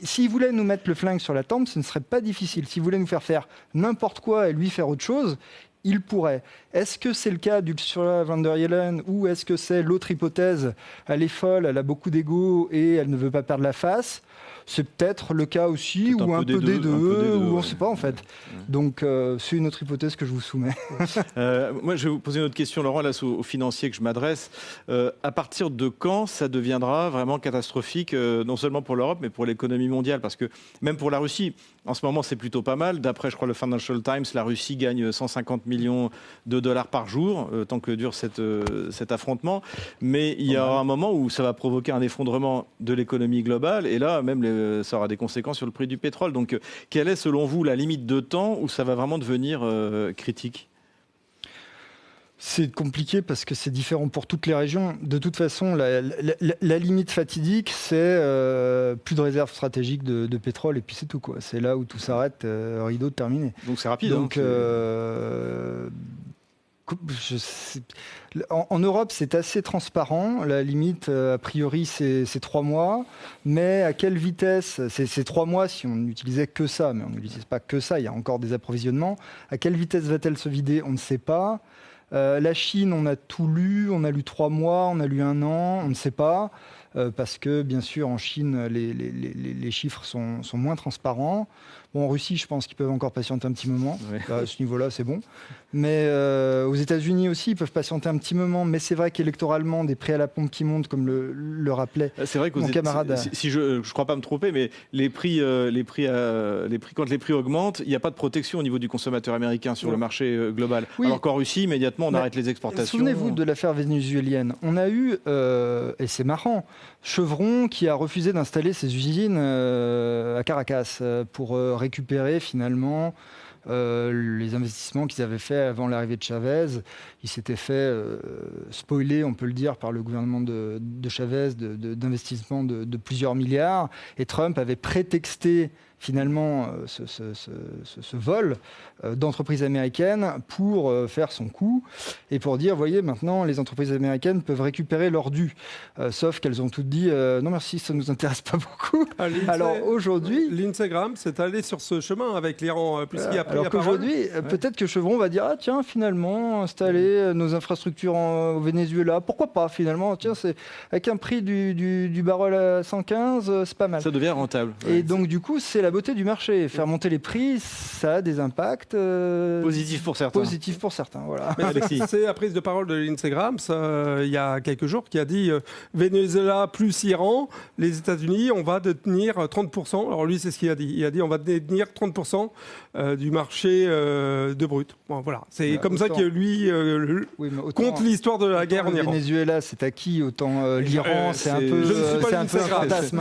s'ils voulaient nous mettre le flingue sur la tempe, ce ne serait pas difficile. S'ils voulaient nous faire n'importe quoi et lui faire autre chose, il pourrait. Est-ce que c'est le cas d'Ursula von der Leyen ou est-ce que c'est l'autre hypothèse? Elle est folle, elle a beaucoup d'ego et elle ne veut pas perdre la face. C'est peut-être le cas aussi, ou un peu des deux, ou on ne sait pas en fait. Donc c'est une autre hypothèse que je vous soumets. Moi je vais vous poser une autre question, Laurent, là aux financiers que je m'adresse. À partir de quand ça deviendra vraiment catastrophique, non seulement pour l'Europe, mais pour l'économie mondiale? Parce que même pour la Russie, en ce moment c'est plutôt pas mal. D'après, je crois, le Financial Times, la Russie gagne 150 millions de dollars par jour, tant que dure cet affrontement. Mais il y aura un moment où ça va provoquer un effondrement de l'économie globale, et là, même ça aura des conséquences sur le prix du pétrole. Donc, quelle est, selon vous, la limite de temps où ça va vraiment devenir critique ? C'est compliqué parce que c'est différent pour toutes les régions. De toute façon, la limite fatidique, c'est plus de réserves stratégiques de pétrole et puis c'est tout, quoi. C'est là où tout s'arrête, rideau terminé. Donc c'est rapide. Donc, en Europe, c'est assez transparent. La limite, a priori, c'est 3 mois. Mais à quelle vitesse? C'est 3 mois si on n'utilisait que ça. Mais on n'utilise pas que ça. Il y a encore des approvisionnements. À quelle vitesse va-t-elle se vider? On ne sait pas. La Chine, on a tout lu. On a lu 3 mois, on a lu 1 an. On ne sait pas. Parce que, bien sûr, en Chine, les chiffres sont moins transparents. Bon, en Russie, je pense qu'ils peuvent encore patienter un petit moment. Oui. À ce niveau-là, c'est bon. Mais aux États-Unis aussi, ils peuvent patienter un petit moment. Mais c'est vrai qu'électoralement, des prix à la pompe qui montent, comme le rappelait mon camarade. Si je ne crois pas me tromper, mais quand les prix augmentent, il n'y a pas de protection au niveau du consommateur américain sur le marché global. Oui. Alors qu'en Russie, immédiatement, on arrête les exportations. Souvenez-vous de l'affaire vénézuélienne. On a eu, et c'est marrant, Chevron qui a refusé d'installer ses usines à Caracas pour récupérer finalement les investissements qu'ils avaient faits avant l'arrivée de Chavez. Ils s'étaient fait spoiler, on peut le dire, par le gouvernement de Chavez d'investissements de plusieurs milliards. Et Trump avait prétexté finalement ce vol d'entreprises américaines pour faire son coup et pour dire, voyez, maintenant les entreprises américaines peuvent récupérer leur dû. Sauf qu'elles ont toutes dit, non merci, ça ne nous intéresse pas beaucoup. Alors aujourd'hui... Lindsey Graham s'est allé sur ce chemin avec l'Iran, puisqu'il a pris alors la parole. qu'aujourd'hui, peut-être que Chevron va dire, ah tiens, finalement, installer nos infrastructures au Venezuela, pourquoi pas finalement, tiens, c'est avec un prix du baril à 115, c'est pas mal. Ça devient rentable. Et donc du coup, c'est la beauté du marché. Faire monter les prix, ça a des impacts positifs pour certains. Positifs pour certains, voilà. C'est la prise de parole de Lindsey Graham, il y a quelques jours, qui a dit Venezuela plus Iran, les États-Unis, on va détenir 30%. Alors lui, c'est ce qu'il a dit. Il a dit on va détenir 30% du marché de brut. Bon, voilà. C'est comme ça que lui compte l'histoire de la guerre en Iran. Venezuela, c'est acquis, autant l'Iran, c'est un peu un fantasme.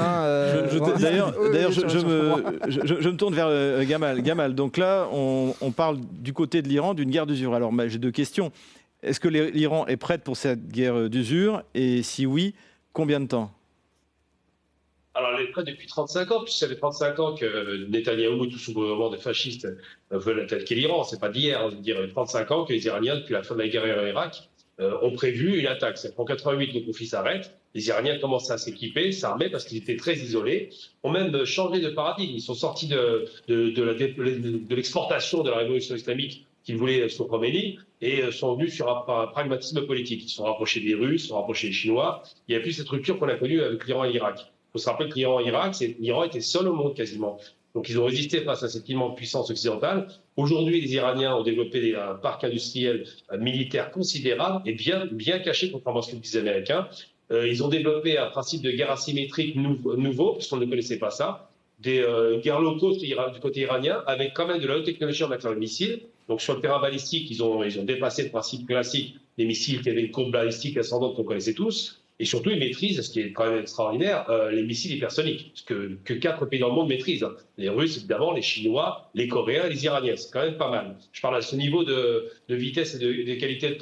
D'ailleurs, je me tourne vers Gamal. Gamal, donc là, on parle du côté de l'Iran d'une guerre d'usure. Alors, j'ai 2 questions. Est-ce que l'Iran est prête pour cette guerre d'usure? Et si oui, combien de temps? Alors, elle est prête depuis 35 ans, puisque ça fait 35 ans que Netanyahou et tout son gouvernement des fascistes veulent attaquer l'Iran. C'est pas d'hier, je veux dire, 35 ans que les Iraniens, depuis la fin de la guerre en Irak, ont prévu une attaque. C'est en 88 que le conflit s'arrête. Les Iraniens commencent à s'équiper, s'armer, parce qu'ils étaient très isolés, ont même changé de paradigme. Ils sont sortis de l'exportation de la révolution islamique qu'ils voulaient sur Khomeini et sont venus sur un pragmatisme politique. Ils se sont rapprochés des Russes, se sont rapprochés des Chinois. Il n'y a plus cette rupture qu'on a connue avec l'Iran et l'Irak. Il faut se rappeler que l'Iran et l'Irak, l'Iran était seul au monde quasiment. Donc ils ont résisté face à cette immense puissance occidentale. Aujourd'hui, les Iraniens ont développé un parc industriel militaire considérable et bien caché, contrairement à ce que disent les Américains. Ils ont développé un principe de guerre asymétrique nouveau, puisqu'on ne connaissait pas ça. Des guerres locaux du côté iranien, avec quand même de la haute technologie en matière de missiles. Donc sur le terrain balistique, ils ont dépassé le principe classique des missiles qui avaient une courbe balistique ascendante qu'on connaissait tous. Et surtout, ils maîtrisent, ce qui est quand même extraordinaire, les missiles hypersoniques, ce que 4 pays dans le monde maîtrisent. Les Russes, évidemment, les Chinois, les Coréens et les Iraniens. C'est quand même pas mal. Je parle à ce niveau de vitesse et de qualité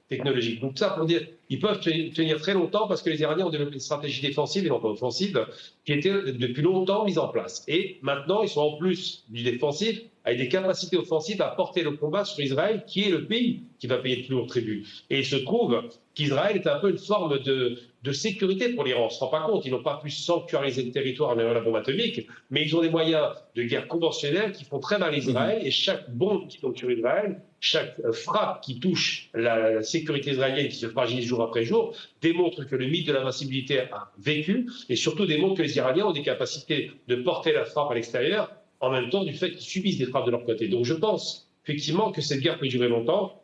technologique. Donc ça, pour dire, ils peuvent tenir très longtemps parce que les Iraniens ont développé une stratégie défensive et non pas offensive qui était depuis longtemps mise en place. Et maintenant, ils sont en plus du défensif avec des capacités offensives à porter le combat sur Israël, qui est le pays qui va payer le plus lourd tribut. Et il se trouve qu'Israël est un peu une forme de sécurité pour l'Iran. On ne se rend pas compte, ils n'ont pas pu sanctuariser le territoire en ayant la bombe atomique, mais ils ont des moyens de guerre conventionnelle qui font très mal à Israël, et chaque bombe qui tombe sur Israël, chaque frappe qui touche la sécurité israélienne, qui se fragilise jour après jour, démontre que le mythe de l'invincibilité a vécu, et surtout démontre que les Iraniens ont des capacités de porter la frappe à l'extérieur, en même temps du fait qu'ils subissent des frappes de leur côté. Donc je pense effectivement que cette guerre peut durer longtemps.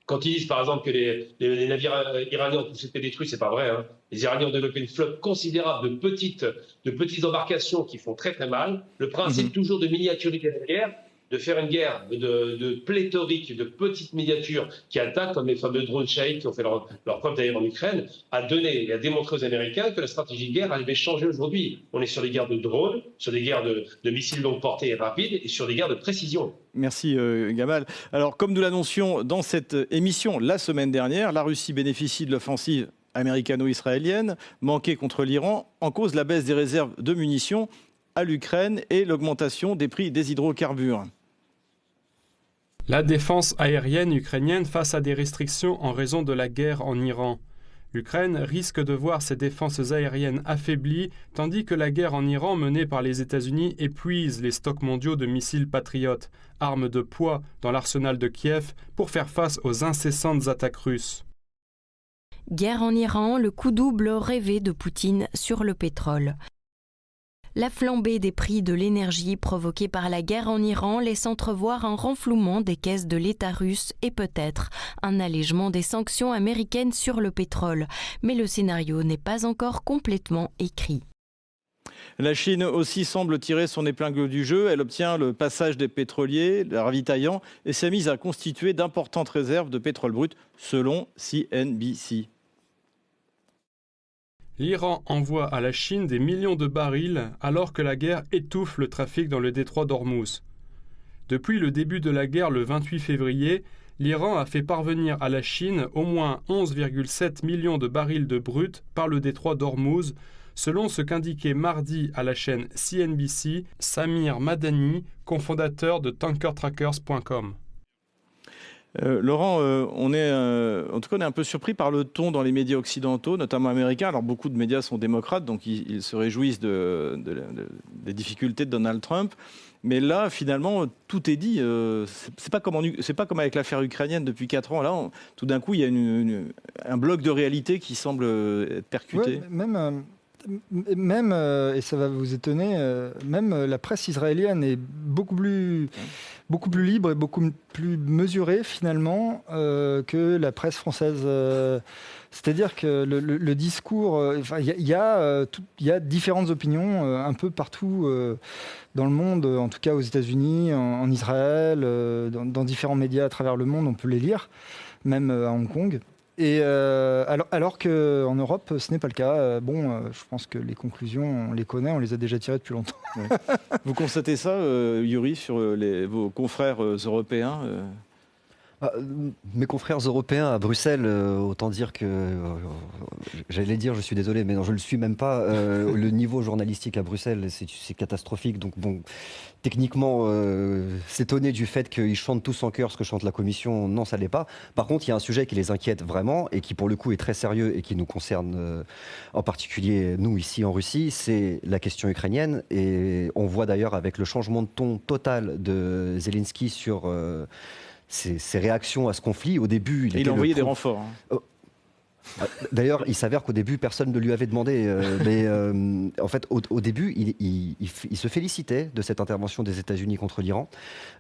Quand ils disent par exemple que les navires iraniens ont tous été détruits, c'est pas vrai. Hein. Les Iraniens ont développé une flotte considérable de petites embarcations qui font très très mal. Le principe toujours de miniaturiser la guerre, de faire une guerre de pléthorique, de petites miniatures qui attaquent, comme les fameux drones Shahed qui ont fait leur preuve d'ailleurs en Ukraine, a donné et a démontré aux Américains que la stratégie de guerre avait changé aujourd'hui. On est sur des guerres de drones, sur des guerres de missiles longue portée et rapides, et sur des guerres de précision. Merci Gamal. Alors, comme nous l'annoncions dans cette émission la semaine dernière, la Russie bénéficie de l'offensive américano-israélienne manquée contre l'Iran, en cause la baisse des réserves de munitions à l'Ukraine et l'augmentation des prix des hydrocarbures. La défense aérienne ukrainienne face à des restrictions en raison de la guerre en Iran. L'Ukraine risque de voir ses défenses aériennes affaiblies, tandis que la guerre en Iran menée par les États-Unis épuise les stocks mondiaux de missiles patriotes, armes de poids dans l'arsenal de Kiev pour faire face aux incessantes attaques russes. Guerre en Iran, le coup double rêvé de Poutine sur le pétrole. La flambée des prix de l'énergie provoquée par la guerre en Iran laisse entrevoir un renflouement des caisses de l'État russe et peut-être un allègement des sanctions américaines sur le pétrole. Mais le scénario n'est pas encore complètement écrit. La Chine aussi semble tirer son épingle du jeu. Elle obtient le passage des pétroliers, les ravitaillants, et s'est mise à constituer d'importantes réserves de pétrole brut, selon CNBC. L'Iran envoie à la Chine des millions de barils alors que la guerre étouffe le trafic dans le détroit d'Ormuz. Depuis le début de la guerre le 28 février, l'Iran a fait parvenir à la Chine au moins 11,7 millions de barils de brut par le détroit d'Ormuz, selon ce qu'indiquait mardi à la chaîne CNBC Samir Madani, cofondateur de tankertrackers.com. Laurent, on est un peu surpris par le ton dans les médias occidentaux, notamment américains. Alors beaucoup de médias sont démocrates, donc ils se réjouissent des difficultés de Donald Trump. Mais là, finalement, tout est dit. C'est pas comme avec l'affaire ukrainienne depuis 4 ans. Là, tout d'un coup, il y a un bloc de réalité qui semble être percuté. Ouais, même et ça va vous étonner, même la presse israélienne est beaucoup plus libre et beaucoup plus mesurée finalement que la presse française. C'est-à-dire que le discours, il y a différentes opinions un peu partout dans le monde, en tout cas aux États-Unis, en Israël, dans différents médias à travers le monde, on peut les lire, même à Hong Kong. Et alors qu'en Europe, ce n'est pas le cas. Je pense que les conclusions, on les connaît, on les a déjà tirées depuis longtemps. Ouais. Vous constatez ça, Yuri, sur vos confrères européens Mes confrères européens à Bruxelles, autant dire que, j'allais dire, je suis désolé, mais non, je ne le suis même pas. Le niveau journalistique à Bruxelles, c'est catastrophique. Donc bon, techniquement, s'étonner du fait qu'ils chantent tous en chœur ce que chante la Commission, non, ça ne l'est pas. Par contre, il y a un sujet qui les inquiète vraiment et qui, pour le coup, est très sérieux et qui nous concerne en particulier, nous, ici en Russie, c'est la question ukrainienne. Et on voit d'ailleurs avec le changement de ton total de Zelensky sur ses réactions à ce conflit. Au début, il a envoyé des renforts. D'ailleurs, il s'avère qu'au début, personne ne lui avait demandé. Mais en fait, au début, il se félicitait de cette intervention des États-Unis contre l'Iran.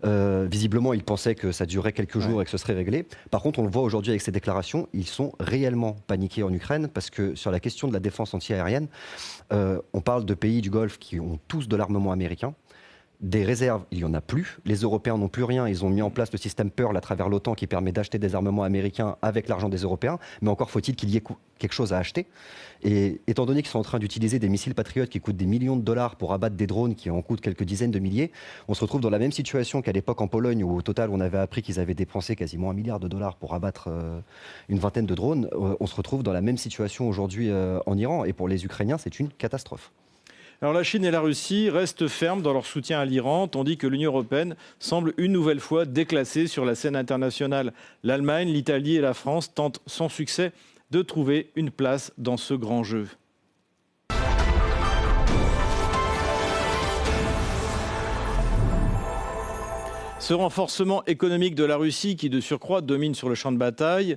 Visiblement, il pensait que ça durerait quelques jours et que ce serait réglé. Par contre, on le voit aujourd'hui avec ces déclarations, ils sont réellement paniqués en Ukraine parce que sur la question de la défense antiaérienne, on parle de pays du Golfe qui ont tous de l'armement américain. Des réserves, il n'y en a plus. Les Européens n'ont plus rien. Ils ont mis en place le système Pearl à travers l'OTAN qui permet d'acheter des armements américains avec l'argent des Européens. Mais encore faut-il qu'il y ait quelque chose à acheter. Et étant donné qu'ils sont en train d'utiliser des missiles Patriot qui coûtent des millions de dollars pour abattre des drones qui en coûtent quelques dizaines de milliers, on se retrouve dans la même situation qu'à l'époque en Pologne où au total on avait appris qu'ils avaient dépensé quasiment $1 milliard pour abattre une vingtaine de drones. On se retrouve dans la même situation aujourd'hui en Iran. Et pour les Ukrainiens, c'est une catastrophe. Alors la Chine et la Russie restent fermes dans leur soutien à l'Iran, tandis que l'Union européenne semble une nouvelle fois déclassée sur la scène internationale. L'Allemagne, l'Italie et la France tentent sans succès de trouver une place dans ce grand jeu. Ce renforcement économique de la Russie, qui de surcroît domine sur le champ de bataille,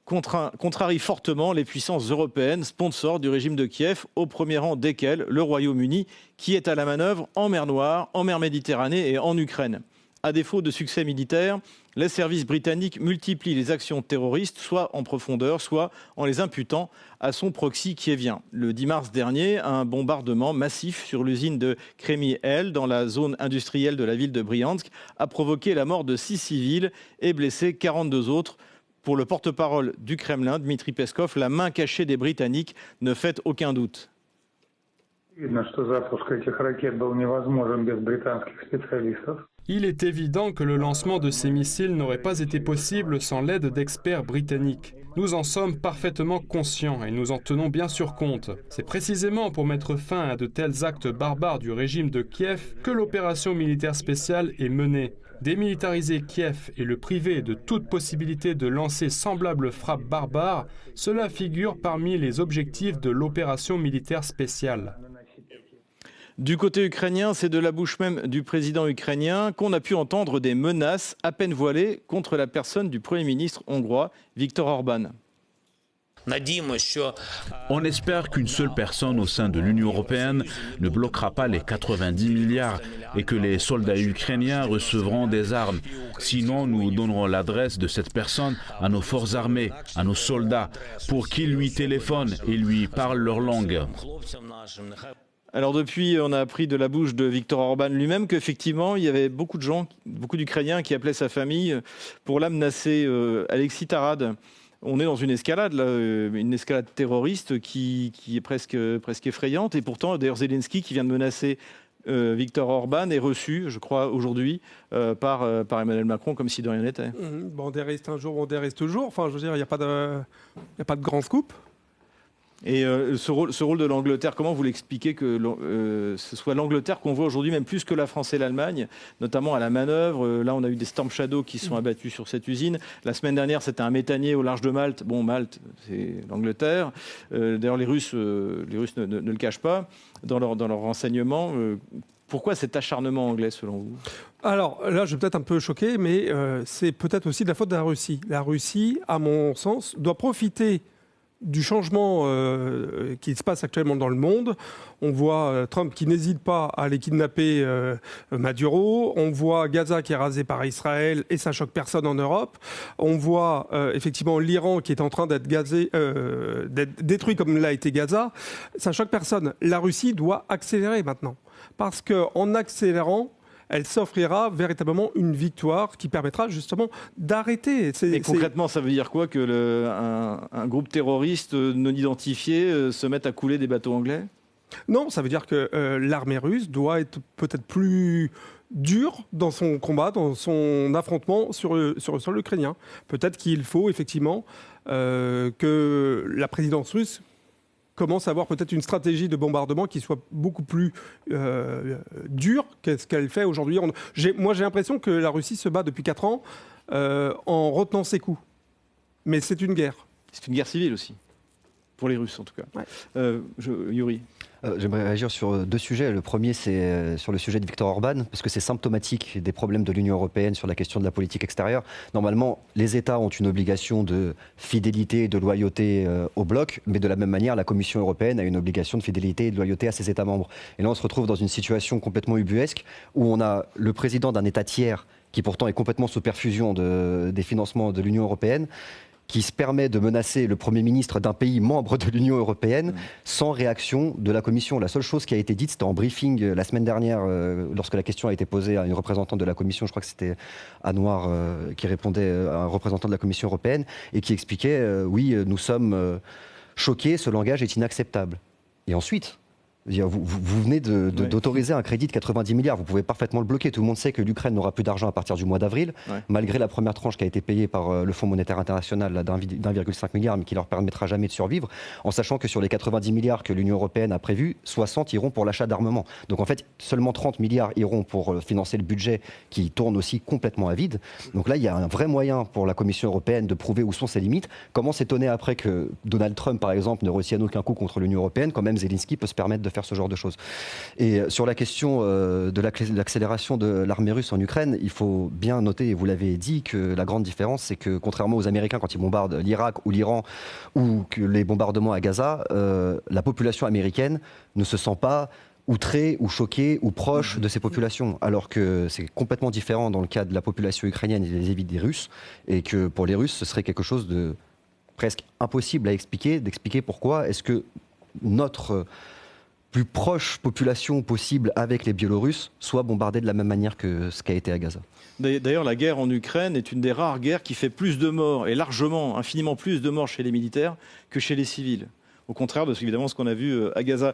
contrarie fortement les puissances européennes, sponsors du régime de Kiev, au premier rang desquelles le Royaume-Uni, qui est à la manœuvre en mer Noire, en mer Méditerranée et en Ukraine. À défaut de succès militaire, les services britanniques multiplient les actions terroristes, soit en profondeur, soit en les imputant à son proxy kievien. Le 10 mars dernier, un bombardement massif sur l'usine de Kreml dans la zone industrielle de la ville de Bryansk a provoqué la mort de 6 civils et blessé 42 autres. Pour le porte-parole du Kremlin, Dmitri Peskov, la main cachée des Britanniques ne fait aucun doute. Il est évident que le lancement de ces missiles n'aurait pas été possible sans l'aide d'experts britanniques. Nous en sommes parfaitement conscients et nous en tenons bien sûr compte. C'est précisément pour mettre fin à de tels actes barbares du régime de Kiev que l'opération militaire spéciale est menée. Démilitariser Kiev et le priver de toute possibilité de lancer semblable frappe barbare, cela figure parmi les objectifs de l'opération militaire spéciale. Du côté ukrainien, c'est de la bouche même du président ukrainien qu'on a pu entendre des menaces à peine voilées contre la personne du Premier ministre hongrois, Viktor Orban. On espère qu'une seule personne au sein de l'Union européenne ne bloquera pas les 90 milliards et que les soldats ukrainiens recevront des armes. Sinon, nous donnerons l'adresse de cette personne à nos forces armées, à nos soldats, pour qu'ils lui téléphonent et lui parlent leur langue. Alors depuis, on a appris de la bouche de Viktor Orban lui-même qu'effectivement, il y avait beaucoup de gens, beaucoup d'Ukrainiens qui appelaient sa famille pour la menacer. Alexis Tarad, on est dans une escalade, là, une escalade terroriste qui est presque effrayante. Et pourtant, d'ailleurs, Zelensky, qui vient de menacer Viktor Orban, est reçu, je crois, aujourd'hui par Emmanuel Macron, comme si de rien n'était. Bandé reste un jour, Bandé reste toujours. Enfin, je veux dire, il n'y a pas de grand scoop. Et ce rôle de l'Angleterre, comment vous l'expliquez que ce soit l'Angleterre qu'on voit aujourd'hui, même plus que la France et l'Allemagne, notamment à la manœuvre. Là, on a eu des Storm Shadow qui sont abattus sur cette usine. La semaine dernière, c'était un méthanier au large de Malte. Bon, Malte, c'est l'Angleterre. D'ailleurs, les Russes ne le cachent pas dans leur renseignement. Pourquoi cet acharnement anglais, selon vous ? Alors là, je vais peut-être un peu choquer, mais c'est peut-être aussi de la faute de la Russie. La Russie, à mon sens, doit profiter du changement qui se passe actuellement dans le monde. On voit Trump qui n'hésite pas à aller kidnapper Maduro. On voit Gaza qui est rasé par Israël et ça choque personne en Europe. On voit effectivement l'Iran qui est en train d'être détruit comme l'a été Gaza. Ça choque personne. La Russie doit accélérer maintenant. Parce qu'en accélérant, elle s'offrira véritablement une victoire qui permettra justement d'arrêter. Mais concrètement, ça veut dire quoi que un groupe terroriste non identifié se mette à couler des bateaux anglais ? Non, ça veut dire que l'armée russe doit être peut-être plus dure dans son combat, dans son affrontement sur le sol ukrainien. Peut-être qu'il faut effectivement que la présidence russe commence à avoir peut-être une stratégie de bombardement qui soit beaucoup plus dure que ce qu'elle fait aujourd'hui. Moi, j'ai l'impression que la Russie se bat depuis 4 ans en retenant ses coups. Mais c'est une guerre. C'est une guerre civile aussi, pour les Russes en tout cas. Ouais. Yuri. J'aimerais réagir sur 2 sujets. Le premier, c'est sur le sujet de Viktor Orban, parce que c'est symptomatique des problèmes de l'Union européenne sur la question de la politique extérieure. Normalement, les États ont une obligation de fidélité et de loyauté au bloc, mais de la même manière, la Commission européenne a une obligation de fidélité et de loyauté à ses États membres. Et là, on se retrouve dans une situation complètement ubuesque, où on a le président d'un État tiers, qui pourtant est complètement sous perfusion des financements de l'Union européenne, qui se permet de menacer le Premier ministre d'un pays membre de l'Union européenne sans réaction de la Commission. La seule chose qui a été dite, c'était en briefing la semaine dernière, lorsque la question a été posée à une représentante de la Commission, je crois que c'était Anouar qui répondait à un représentant de la Commission européenne, et qui expliquait oui, nous sommes choqués, ce langage est inacceptable. Et ensuite, vous venez d'autoriser un crédit de 90 milliards. Vous pouvez parfaitement le bloquer. Tout le monde sait que l'Ukraine n'aura plus d'argent à partir du mois d'avril, malgré la première tranche qui a été payée par le Fonds monétaire international d'1,5 milliard, mais qui ne leur permettra jamais de survivre, en sachant que sur les 90 milliards que l'Union européenne a prévus, 60 iront pour l'achat d'armement. Donc en fait, seulement 30 milliards iront pour financer le budget qui tourne aussi complètement à vide. Donc là, il y a un vrai moyen pour la Commission européenne de prouver où sont ses limites. Comment s'étonner après que Donald Trump, par exemple, ne retienne aucun coup contre l'Union européenne, quand même Zelensky peut se permettre de faire ce genre de choses. Et sur la question de l'accélération de l'armée russe en Ukraine, il faut bien noter, et vous l'avez dit, que la grande différence, c'est que contrairement aux Américains quand ils bombardent l'Irak ou l'Iran ou que les bombardements à Gaza, la population américaine ne se sent pas outrée ou choquée ou proche de ces populations, alors que c'est complètement différent dans le cas de la population ukrainienne vis-à-vis des Russes, et que pour les Russes, ce serait quelque chose de presque impossible à expliquer, d'expliquer pourquoi est-ce que notre plus proche population possible avec les Biélorusses soit bombardée de la même manière que ce qu'a été à Gaza. D'ailleurs, la guerre en Ukraine est une des rares guerres qui fait plus de morts, et largement, infiniment plus de morts chez les militaires que chez les civils. Au contraire de évidemment ce qu'on a vu à Gaza.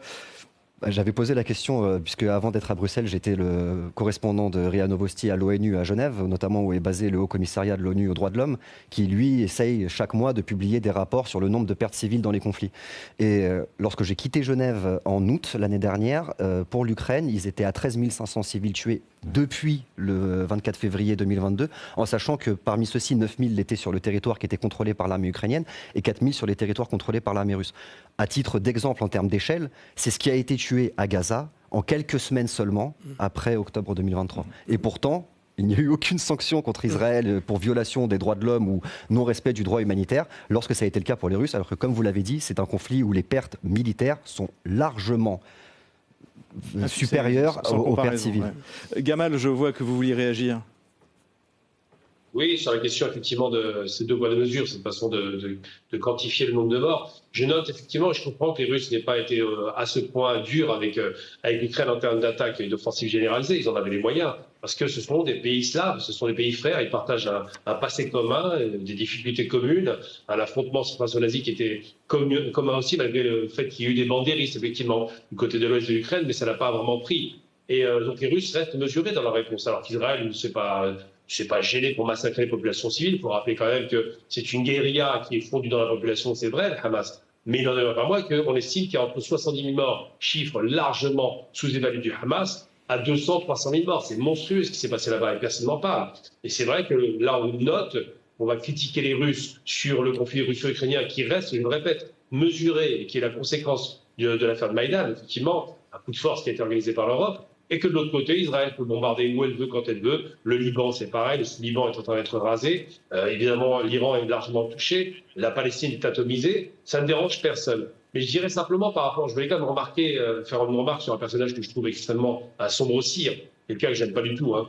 J'avais posé la question, puisque avant d'être à Bruxelles, j'étais le correspondant de RIA Novosti à l'ONU à Genève, notamment où est basé le Haut Commissariat de l'ONU aux droits de l'homme, qui lui essaye chaque mois de publier des rapports sur le nombre de pertes civiles dans les conflits. Et lorsque j'ai quitté Genève en août l'année dernière, pour l'Ukraine, ils étaient à 13 500 civils tués depuis le 24 février 2022, en sachant que parmi ceux-ci, 9 000 l'étaient sur le territoire qui était contrôlé par l'armée ukrainienne et 4 000 sur les territoires contrôlés par l'armée russe. À titre d'exemple en termes d'échelle, c'est ce qui a été tué à Gaza en quelques semaines seulement après octobre 2023. Et pourtant, il n'y a eu aucune sanction contre Israël pour violation des droits de l'homme ou non-respect du droit humanitaire lorsque ça a été le cas pour les Russes, alors que comme vous l'avez dit, c'est un conflit où les pertes militaires sont largement supérieures aux pertes civiles. Ouais. Gamal, je vois que vous vouliez réagir. Oui, sur la question effectivement de ces deux poids de mesure, cette façon de quantifier le nombre de morts. Je note effectivement, je comprends que les Russes n'aient pas été à ce point durs avec l'Ukraine en termes d'attaque et d'offensive généralisée. Ils en avaient les moyens parce que ce sont des pays slaves, ce sont des pays frères. Ils partagent un passé commun, des difficultés communes, un affrontement central-asie qui était commun aussi malgré le fait qu'il y ait eu des bandéristes effectivement du côté de l'ouest de l'Ukraine, mais ça n'a pas vraiment pris. Et donc les Russes restent mesurés dans leur réponse, alors qu'Israël ne s'est pas gêné pour massacrer les populations civiles. Il faut rappeler quand même que c'est une guérilla qui est fondue dans la population, c'est vrai, le Hamas. Mais il n'en est pas moins qu'on estime qu'il y a entre 70 000 morts, chiffre largement sous-évalué du Hamas, à 200 300 000 morts. C'est monstrueux ce qui s'est passé là-bas et personne n'en parle. Et c'est vrai que là, on note, on va critiquer les Russes sur le conflit russo-ukrainien qui reste, je le répète, mesuré et qui est la conséquence de l'affaire de Maïdan, effectivement, un coup de force qui a été organisé par l'Europe. Et que de l'autre côté, Israël peut bombarder où elle veut, quand elle veut. Le Liban, c'est pareil. Le Liban est en train d'être rasé. Évidemment, l'Iran est largement touché. La Palestine est atomisée. Ça ne dérange personne. Mais je dirais simplement par rapport, je voulais quand même faire une remarque sur un personnage que je trouve extrêmement sombre cire, quelqu'un que j'aime pas du tout. Hein.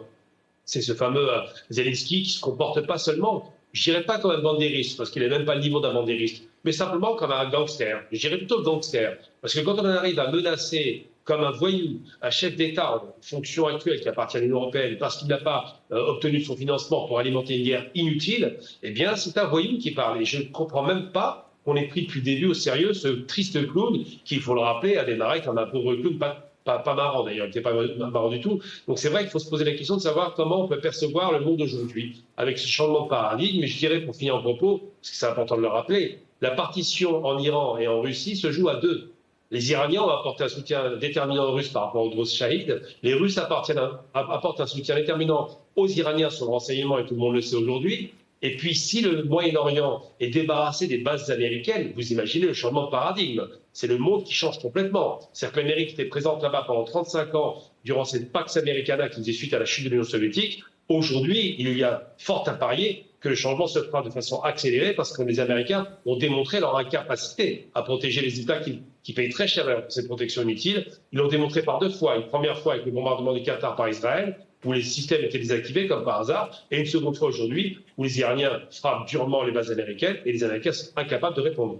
C'est ce fameux Zelensky qui se comporte pas seulement, je dirais pas comme un bandériste, parce qu'il n'est même pas le niveau d'un bandériste, mais simplement comme un gangster. Je dirais plutôt gangster. Parce que quand on arrive à menacer comme un voyou, un chef d'État en fonction actuelle qui appartient à l'Union européenne, parce qu'il n'a pas obtenu son financement pour alimenter une guerre inutile, eh bien, c'est un voyou qui parle. Et je ne comprends même pas qu'on ait pris depuis le début au sérieux ce triste clown qui, il faut le rappeler, a démarré comme un pauvre clown, pas marrant d'ailleurs, il n'était pas marrant du tout. Donc c'est vrai qu'il faut se poser la question de savoir comment on peut percevoir le monde aujourd'hui avec ce changement de paradigme. Mais je dirais, pour finir en propos, parce que c'est important de le rappeler, la partition en Iran et en Russie se joue à deux. Les Iraniens ont apporté un soutien déterminant aux Russes par rapport aux Druzes Shahid. Les Russes apportent un soutien déterminant aux Iraniens sur le renseignement, et tout le monde le sait aujourd'hui. Et puis, si le Moyen-Orient est débarrassé des bases américaines, vous imaginez le changement de paradigme. C'est le monde qui change complètement. C'est-à-dire que l'Amérique était présente là-bas pendant 35 ans, durant cette Pax Americana qui faisait suite à la chute de l'Union soviétique. Aujourd'hui, il y a fort à parier que le changement se fera de façon accélérée parce que les Américains ont démontré leur incapacité à protéger les États qui payent très cher cette protection inutile. Ils l'ont démontré par deux fois. Une première fois avec le bombardement du Qatar par Israël où les systèmes étaient désactivés comme par hasard, et une seconde fois aujourd'hui où les Iraniens frappent durement les bases américaines et les Américains sont incapables de répondre.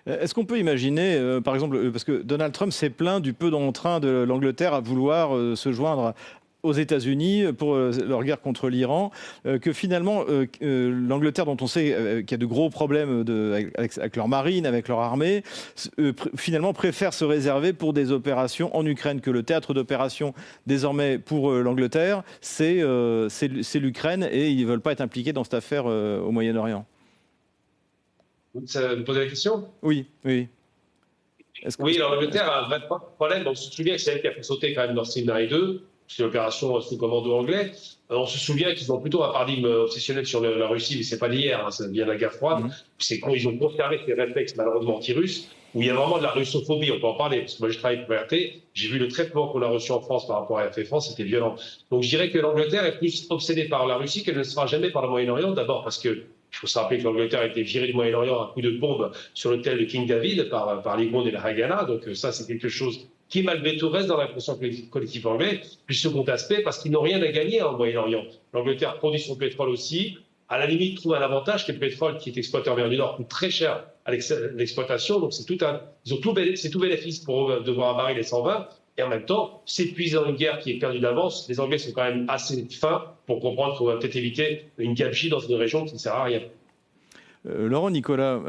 Est-ce qu'on peut imaginer, par exemple, parce que Donald Trump s'est plaint du peu d'entrain de l'Angleterre à vouloir se joindre aux États-Unis pour leur guerre contre l'Iran, que finalement l'Angleterre, dont on sait qu'il y a de gros problèmes avec leur marine, avec leur armée, finalement préfère se réserver pour des opérations en Ukraine, que le théâtre d'opération désormais pour l'Angleterre, c'est l'Ukraine, et ils ne veulent pas être impliqués dans cette affaire au Moyen-Orient. Ça vous posez la question ? Oui. Oui, alors l'Angleterre a un vrai problème. On se souvient que c'est elle qui a fait sauter quand même Nord Stream 1 et 2. C'est l'opération sous commando anglais. On se souvient qu'ils ont plutôt un paradigme obsessionnel sur la Russie, mais c'est pas d'hier, hein, ça vient de la guerre froide. C'est quand ils ont conservé ces réflexes malheureusement anti-russes, où il y a vraiment de la russophobie, on peut en parler, parce que moi je travaille pour RT, j'ai vu le traitement qu'on a reçu en France par rapport à RT France, c'était violent. Donc je dirais que l'Angleterre est plus obsédée par la Russie qu'elle ne sera jamais par le Moyen-Orient, d'abord parce que il faut se rappeler que l'Angleterre a été virée du Moyen-Orient à coup de bombe sur l'hôtel de King David par les Gonds et la Haganah, donc ça c'est quelque chose qui malgré tout reste dans l'inconscient collectif anglais. Puis second aspect, parce qu'ils n'ont rien à gagner au Moyen-Orient. L'Angleterre produit son pétrole aussi, à la limite trouve un avantage que le pétrole qui est exploité en mer du Nord coûte très cher à l'exploitation, donc c'est tout bénéfice pour eux de voir un baril les 120, et en même temps s'épuiser dans une guerre qui est perdue d'avance. Les Anglais sont quand même assez fins pour comprendre qu'on va peut-être éviter une gabegie dans une région qui ne sert à rien. Laurent Nicolas,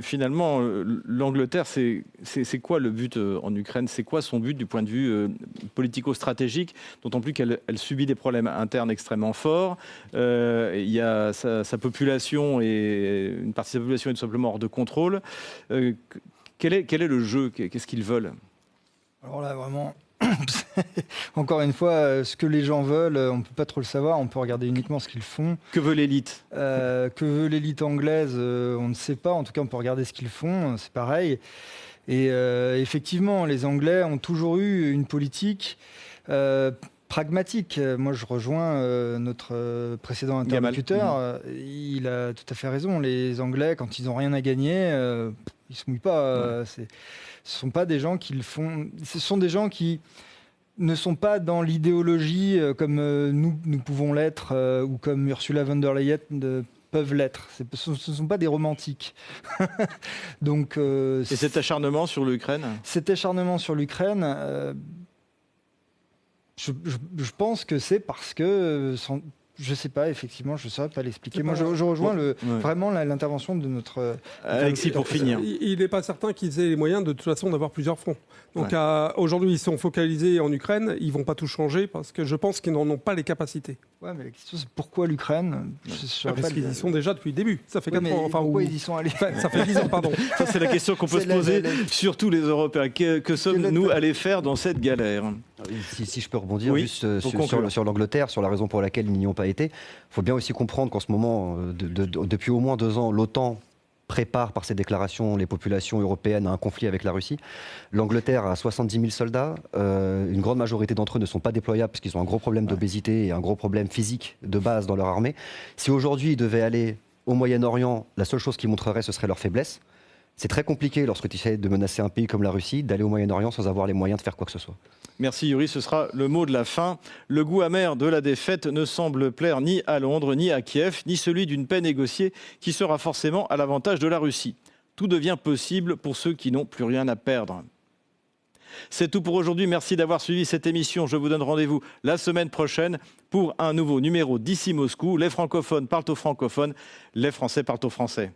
finalement, l'Angleterre, c'est quoi le but en Ukraine? C'est quoi son but du point de vue politico-stratégique? D'autant plus qu'elle subit des problèmes internes extrêmement forts. Il y a sa population, et une partie de sa population est tout simplement hors de contrôle. Quel est le jeu? Qu'est-ce qu'ils veulent? Alors là, vraiment... Encore une fois, ce que les gens veulent, on ne peut pas trop le savoir, on peut regarder uniquement ce qu'ils font. Que veut l'élite? Que veut l'élite anglaise, on ne sait pas, en tout cas on peut regarder ce qu'ils font, c'est pareil. Et effectivement, les Anglais ont toujours eu une politique pragmatique. Moi je rejoins notre précédent interlocuteur, il a tout à fait raison. Les Anglais, quand ils n'ont rien à gagner, ils ne se mouillent pas. Ce ne sont pas des gens qui le font. Ce sont des gens qui ne sont pas dans l'idéologie comme nous pouvons l'être ou comme Ursula von der Leyen peuvent l'être. Ce ne sont pas des romantiques. Donc, et cet acharnement sur l'Ukraine? Cet acharnement sur l'Ukraine, je pense que c'est parce que... Je ne sais pas, effectivement, je ne saurais pas l'expliquer. Moi, je rejoins vraiment l'intervention de notre... Alexis, pour finir. Il n'est pas certain qu'ils aient les moyens, de toute façon, d'avoir plusieurs fronts. Donc, aujourd'hui, ils sont focalisés en Ukraine. Ils ne vont pas tout changer parce que je pense qu'ils n'en ont pas les capacités. Oui, mais la question, c'est pourquoi l'Ukraine? Parce qu'ils y sont déjà depuis le début. Ça fait 4 ans. Pourquoi ils y sont allés? Ça fait 10 ans, pardon. Ça, c'est la question qu'on peut se poser, surtout les Européens. Que sommes-nous allés faire dans cette galère? Si je peux rebondir juste sur l'Angleterre, sur la raison pour laquelle ils n'y ont pas été, il faut bien aussi comprendre qu'en ce moment, depuis au moins 2 ans, l'OTAN prépare par ses déclarations les populations européennes à un conflit avec la Russie. L'Angleterre a 70 000 soldats. Une grande majorité d'entre eux ne sont pas déployables parce qu'ils ont un gros problème d'obésité et un gros problème physique de base dans leur armée. Si aujourd'hui ils devaient aller au Moyen-Orient, la seule chose qu'ils montreraient, ce serait leur faiblesse. C'est très compliqué, lorsque tu essaies de menacer un pays comme la Russie, d'aller au Moyen-Orient sans avoir les moyens de faire quoi que ce soit. Merci Yuri, ce sera le mot de la fin. Le goût amer de la défaite ne semble plaire ni à Londres, ni à Kiev, ni celui d'une paix négociée qui sera forcément à l'avantage de la Russie. Tout devient possible pour ceux qui n'ont plus rien à perdre. C'est tout pour aujourd'hui. Merci d'avoir suivi cette émission. Je vous donne rendez-vous la semaine prochaine pour un nouveau numéro d'Ici Moscou. Les francophones parlent aux francophones, les Français parlent aux Français.